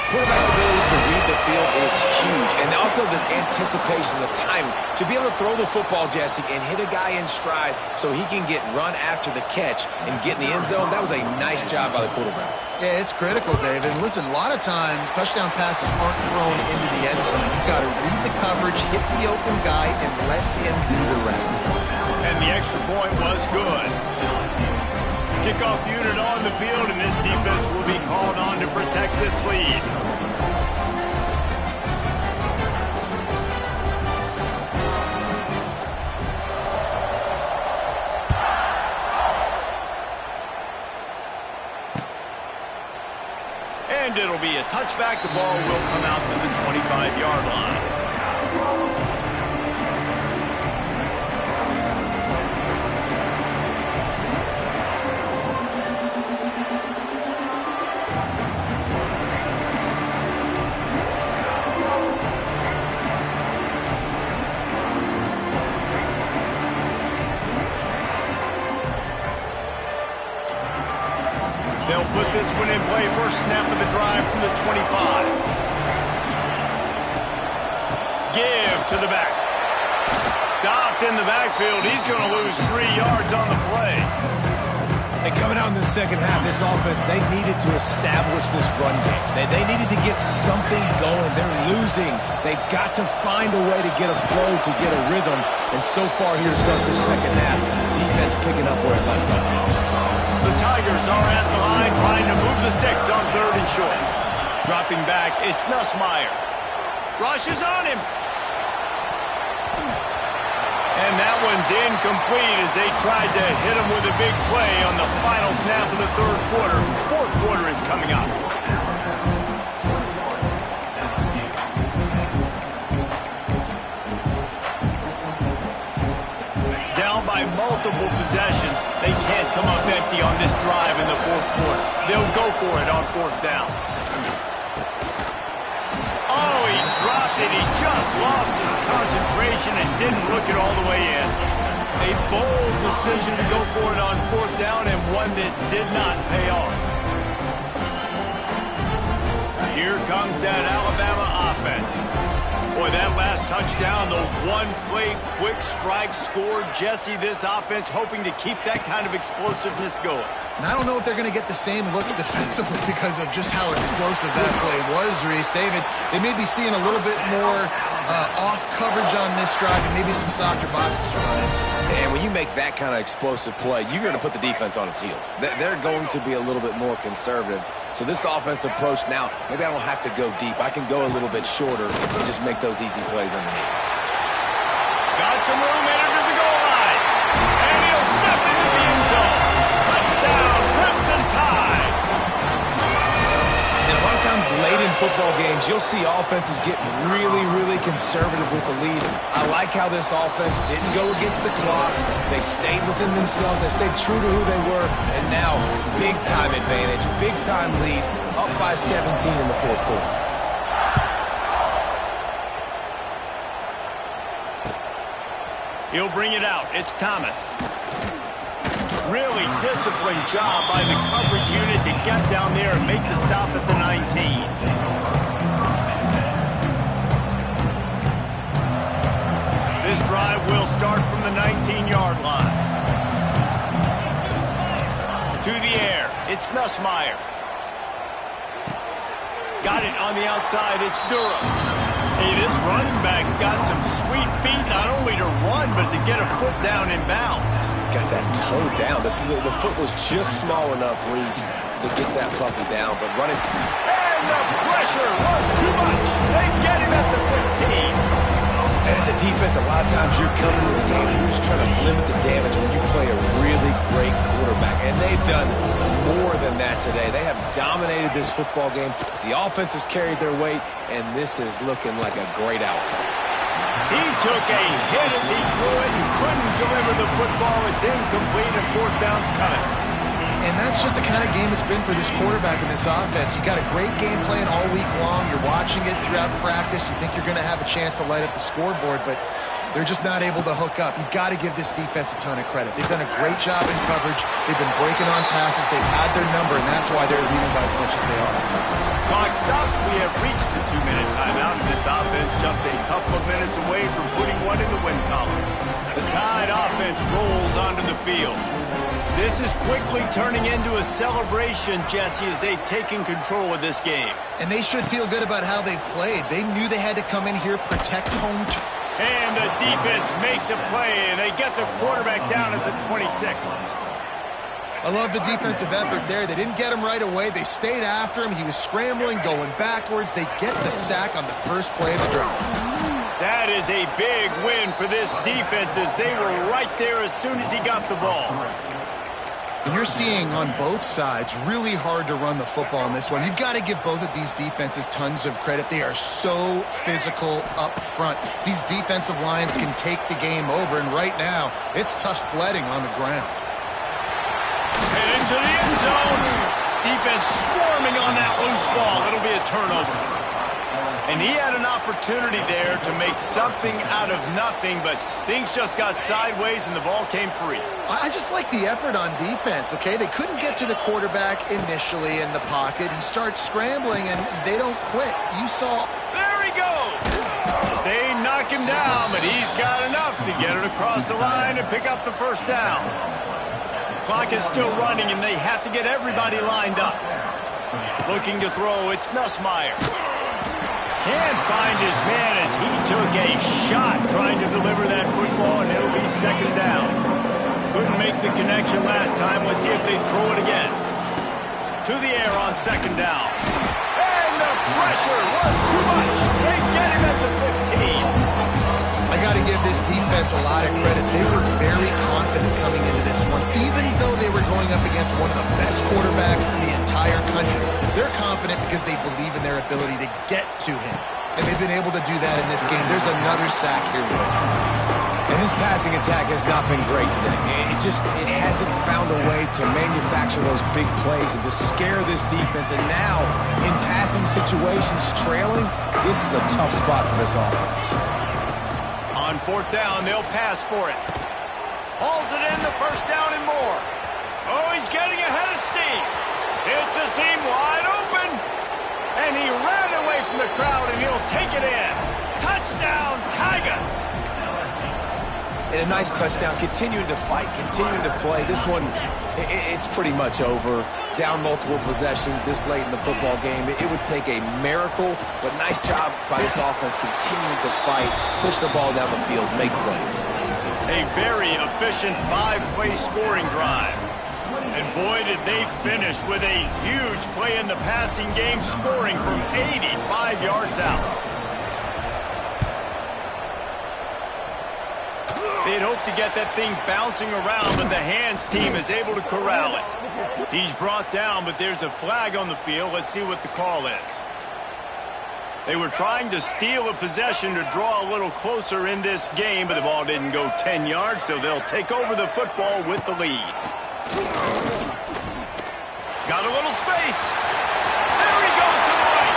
Speaker 3: Quarterback's ability to read the field is huge, and also the anticipation, the timing. To be able to throw the football, Jesse, and hit a guy in stride so he can get run after the catch and get in the end zone, that was a nice job by the quarterback.
Speaker 2: Yeah, it's critical, David. Listen, a lot of times, touchdown passes aren't thrown into the end zone. You've got to read the coverage, hit the open guy, and let him do the rest.
Speaker 1: And the extra point was good. Kickoff unit on the field, and this defense will be called on to protect this lead. And it'll be a touchback. The ball will come out to the 25-yard line. They'll put this one in play. First snap of the drive from the 25. Give to the back. Stopped in the backfield. He's going to lose 3 yards on the play.
Speaker 3: And coming out in the second half, this offense, they needed to establish this run game. They needed to get something going. They're losing. They've got to find a way to get a flow, to get a rhythm. And so far here to start the second half, defense picking up where it left off.
Speaker 1: The Tigers are at the line trying to move the sticks on 3rd and short. Dropping back, it's Nussmeier. Rushes on him. And that one's incomplete as they tried to hit him with a big play on the final snap of the 3rd quarter. 4th quarter is coming up. Down by multiple possessions, they can't come up empty on this drive in the 4th quarter. They'll go for it on 4th down. Oh, he dropped it. He just lost his concentration and didn't look it all the way in. A bold decision to go for it on fourth down and one that did not pay off. Here comes that Alabama offense. Boy, that last touchdown, the one-play quick strike score. Jesse, this offense hoping to keep that kind of explosiveness going.
Speaker 2: And I don't know if they're going to get the same looks defensively because of just how explosive that play was, Reese. David, they may be seeing a little bit more off coverage on this drive and maybe some softer boxes to run into.
Speaker 3: And when you make that kind of explosive play, you're going to put the defense on its heels. They're going to be a little bit more conservative. So this offense approach now, maybe I don't have to go deep. I can go a little bit shorter and just make those easy plays underneath.
Speaker 1: Got some room headed to the goal line. And he'll step into the end zone. Touchdown, Crimson Tide.
Speaker 3: And a lot of times late in football games, you'll see offenses get really, really conservative with the lead. I like how this offense didn't go against the clock. They stayed within themselves. They stayed true to who they were. And now, big-time advantage, big-time lead, up by 17 in the fourth quarter.
Speaker 1: He'll bring it out. It's Thomas. Really disciplined job by the coverage unit to get down there and make the stop at the 19. This drive will start from the 19-yard line. To the air. It's Nussmeier. Got it on the outside. It's Durham. Hey, this running back's got some sweet feet, not only to run, but to get a foot down in bounds.
Speaker 3: Got that toe down. The foot was just small enough, Reese, to get that puppy down. But running...
Speaker 1: And the pressure was too much. They get him at the 15.
Speaker 3: And as a defense, a lot of times you're coming to the game and you're just trying to limit the damage when you play a really great quarterback. And they've done more than that today. They have dominated this football game. The offense has carried their weight, and this is looking like a great outcome.
Speaker 1: He took a hit as he threw it and couldn't deliver the football. It's incomplete and fourth down's coming.
Speaker 2: And that's just the kind of game it's been for this quarterback in this offense. You got a great game plan all week long. You're watching it throughout practice. You think you're going to have a chance to light up the scoreboard, but they're just not able to hook up. You got to give this defense a ton of credit. They've done a great job in coverage. They've been breaking on passes. They've had their number, and that's why they're leading by as much as they are.
Speaker 1: Clock stops. We have reached the 2-minute timeout, and this offense just a couple of minutes away from putting one in the win column. The Tide offense rolls onto the field. This is quickly turning into a celebration, Jesse, as they've taken control of this game.
Speaker 2: And they should feel good about how they've played. They knew they had to come in here, protect home.
Speaker 1: And the defense makes a play, and they get the quarterback down at the 26.
Speaker 2: I love the defensive effort there. They didn't get him right away. They stayed after him. He was scrambling, going backwards. They get the sack on the first play of the drive.
Speaker 1: That is a big win for this defense, as they were right there as soon as he got the ball.
Speaker 2: And you're seeing on both sides really hard to run the football in this one. You've got to give both of these defenses tons of credit. They are so physical up front. These defensive lines can take the game over, and right now, it's tough sledding on the ground.
Speaker 1: And into the end zone. Defense swarming on that loose ball. It'll be a turnover. And he had an opportunity there to make something out of nothing, but things just got sideways and the ball came free.
Speaker 2: I just like the effort on defense, okay? They couldn't get to the quarterback initially in the pocket. He starts scrambling, and they don't quit. You saw...
Speaker 1: There he goes! They knock him down, but he's got enough to get it across the line and pick up the first down. Clock is still running, and they have to get everybody lined up. Looking to throw, it's Nussmeier. Can't find his man as he took a shot trying to deliver that football, and it'll be second down. Couldn't make the connection last time. Let's see if they throw it again. To the air on second down. And the pressure was too much. They get him at the 15.
Speaker 2: I got to give this defense a lot of credit. They were very confident coming into this one, even though they were going up against one of the best quarterbacks in the entire country. They're confident because they believe in their ability to get to him. and they've been able to do that in this game. There's another sack here.
Speaker 3: And this passing attack has not been great today. It hasn't found a way to manufacture those big plays and to scare this defense. And now, in passing situations, trailing, this is a tough spot for this offense.
Speaker 1: On fourth down, they'll pass for it. Hauls it in, the first down and more. Oh, he's getting ahead of steam. It's a seam wide open. And he ran away from the crowd, and he'll take it in. Touchdown, Tigers.
Speaker 3: And a nice touchdown, continuing to fight, continuing to play. This one, it's pretty much over. Down multiple possessions this late in the football game. It would take a miracle, but nice job by this offense continuing to fight, push the ball down the field, make plays.
Speaker 1: A very efficient 5-play scoring drive. And boy, did they finish with a huge play in the passing game, scoring from 85 yards out. They'd hoped to get that thing bouncing around, but the hands team is able to corral it. He's brought down, but there's a flag on the field. Let's see what the call is. They were trying to steal a possession to draw a little closer in this game, but the ball didn't go 10 yards, so they'll take over the football with the lead. Got a little space. There he goes to the right.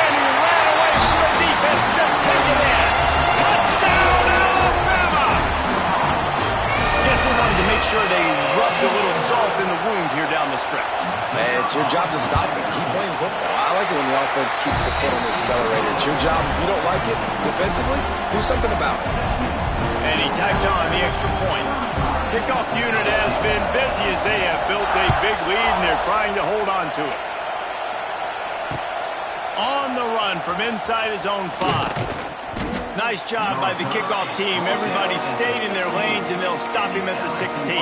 Speaker 1: And he ran away from the defense to take it in. Touchdown, Alabama! Guess they wanted to make sure they rubbed a little salt in the wound here down the stretch.
Speaker 3: Man, it's your job to stop it. Keep playing football. I like it when the offense keeps the foot on the accelerator. It's your job. If you don't like it defensively, do something about it.
Speaker 1: And he tacked on the extra point. Kickoff unit has been busy as they have built a big lead, and they're trying to hold on to it. On the run from inside his own 5. Nice job by the kickoff team. Everybody stayed in their lanes, and they'll stop him at the 16.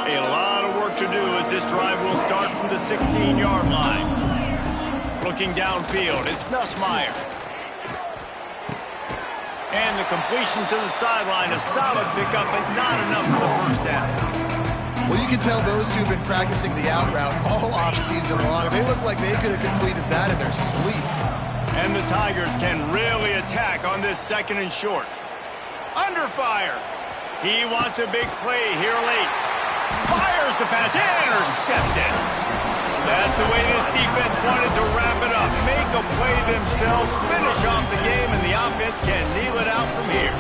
Speaker 1: A lot of work to do as this drive will start from the 16-yard line. Looking downfield, it's Nussmeier. And the completion to the sideline, a solid pickup, but not enough for the first down.
Speaker 2: Well, you can tell those two have been practicing the out route all offseason long. They look like they could have completed that in their sleep.
Speaker 1: And the Tigers can really attack on this second and short. Under fire. He wants a big play here late. Fires the pass, intercepted. That's the way this defense wanted to wrap it up. Make a play themselves, finish off the game, and the offense can kneel it out from here.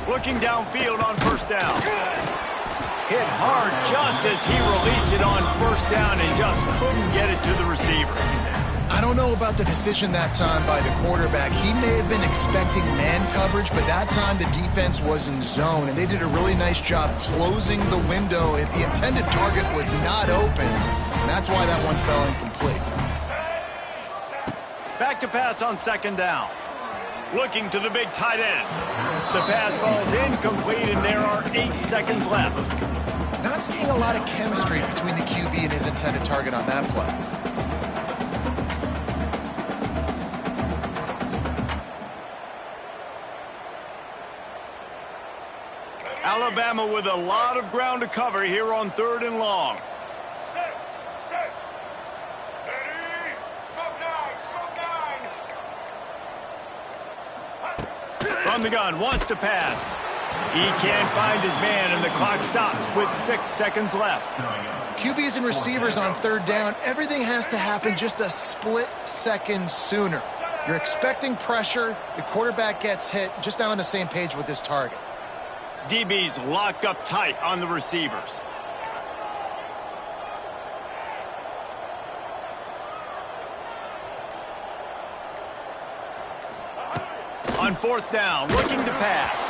Speaker 1: Looking downfield on first down. Hit hard just as he released it on first down and just couldn't get it to the receiver.
Speaker 2: I don't know about the decision that time by the quarterback. He may have been expecting man coverage, but that time the defense was in zone, and they did a really nice job closing the window. The intended target was not open, and that's why that one fell incomplete.
Speaker 1: Back to pass on second down. Looking to the big tight end. The pass falls incomplete, and there are 8 seconds left.
Speaker 2: Not seeing a lot of chemistry between the QB and his intended target on that play.
Speaker 1: Alabama with a lot of ground to cover here on 3rd and long. From the gun, wants to pass. He can't find his man, and the clock stops with 6 seconds left.
Speaker 2: QBs and receivers on 3rd down, everything has to happen just a split second sooner. You're expecting pressure, the quarterback gets hit, just not on the same page with his target.
Speaker 1: DB's locked up tight on the receivers. On 4th down, looking to pass.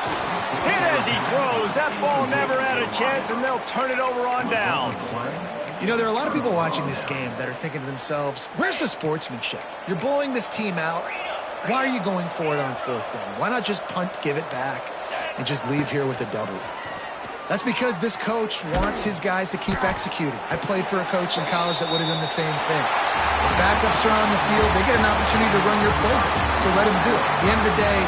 Speaker 1: Hit as he throws. That ball never had a chance, and they'll turn it over on downs.
Speaker 2: You know, there are a lot of people watching this game that are thinking to themselves, where's the sportsmanship? You're blowing this team out. Why are you going for it on 4th down? Why not just punt, give it back, and just leave here with a W? That's because this coach wants his guys to keep executing. I played for a coach in college that would have done the same thing. If backups are on the field, they get an opportunity to run your playbook, so let them do it. At the end of the day,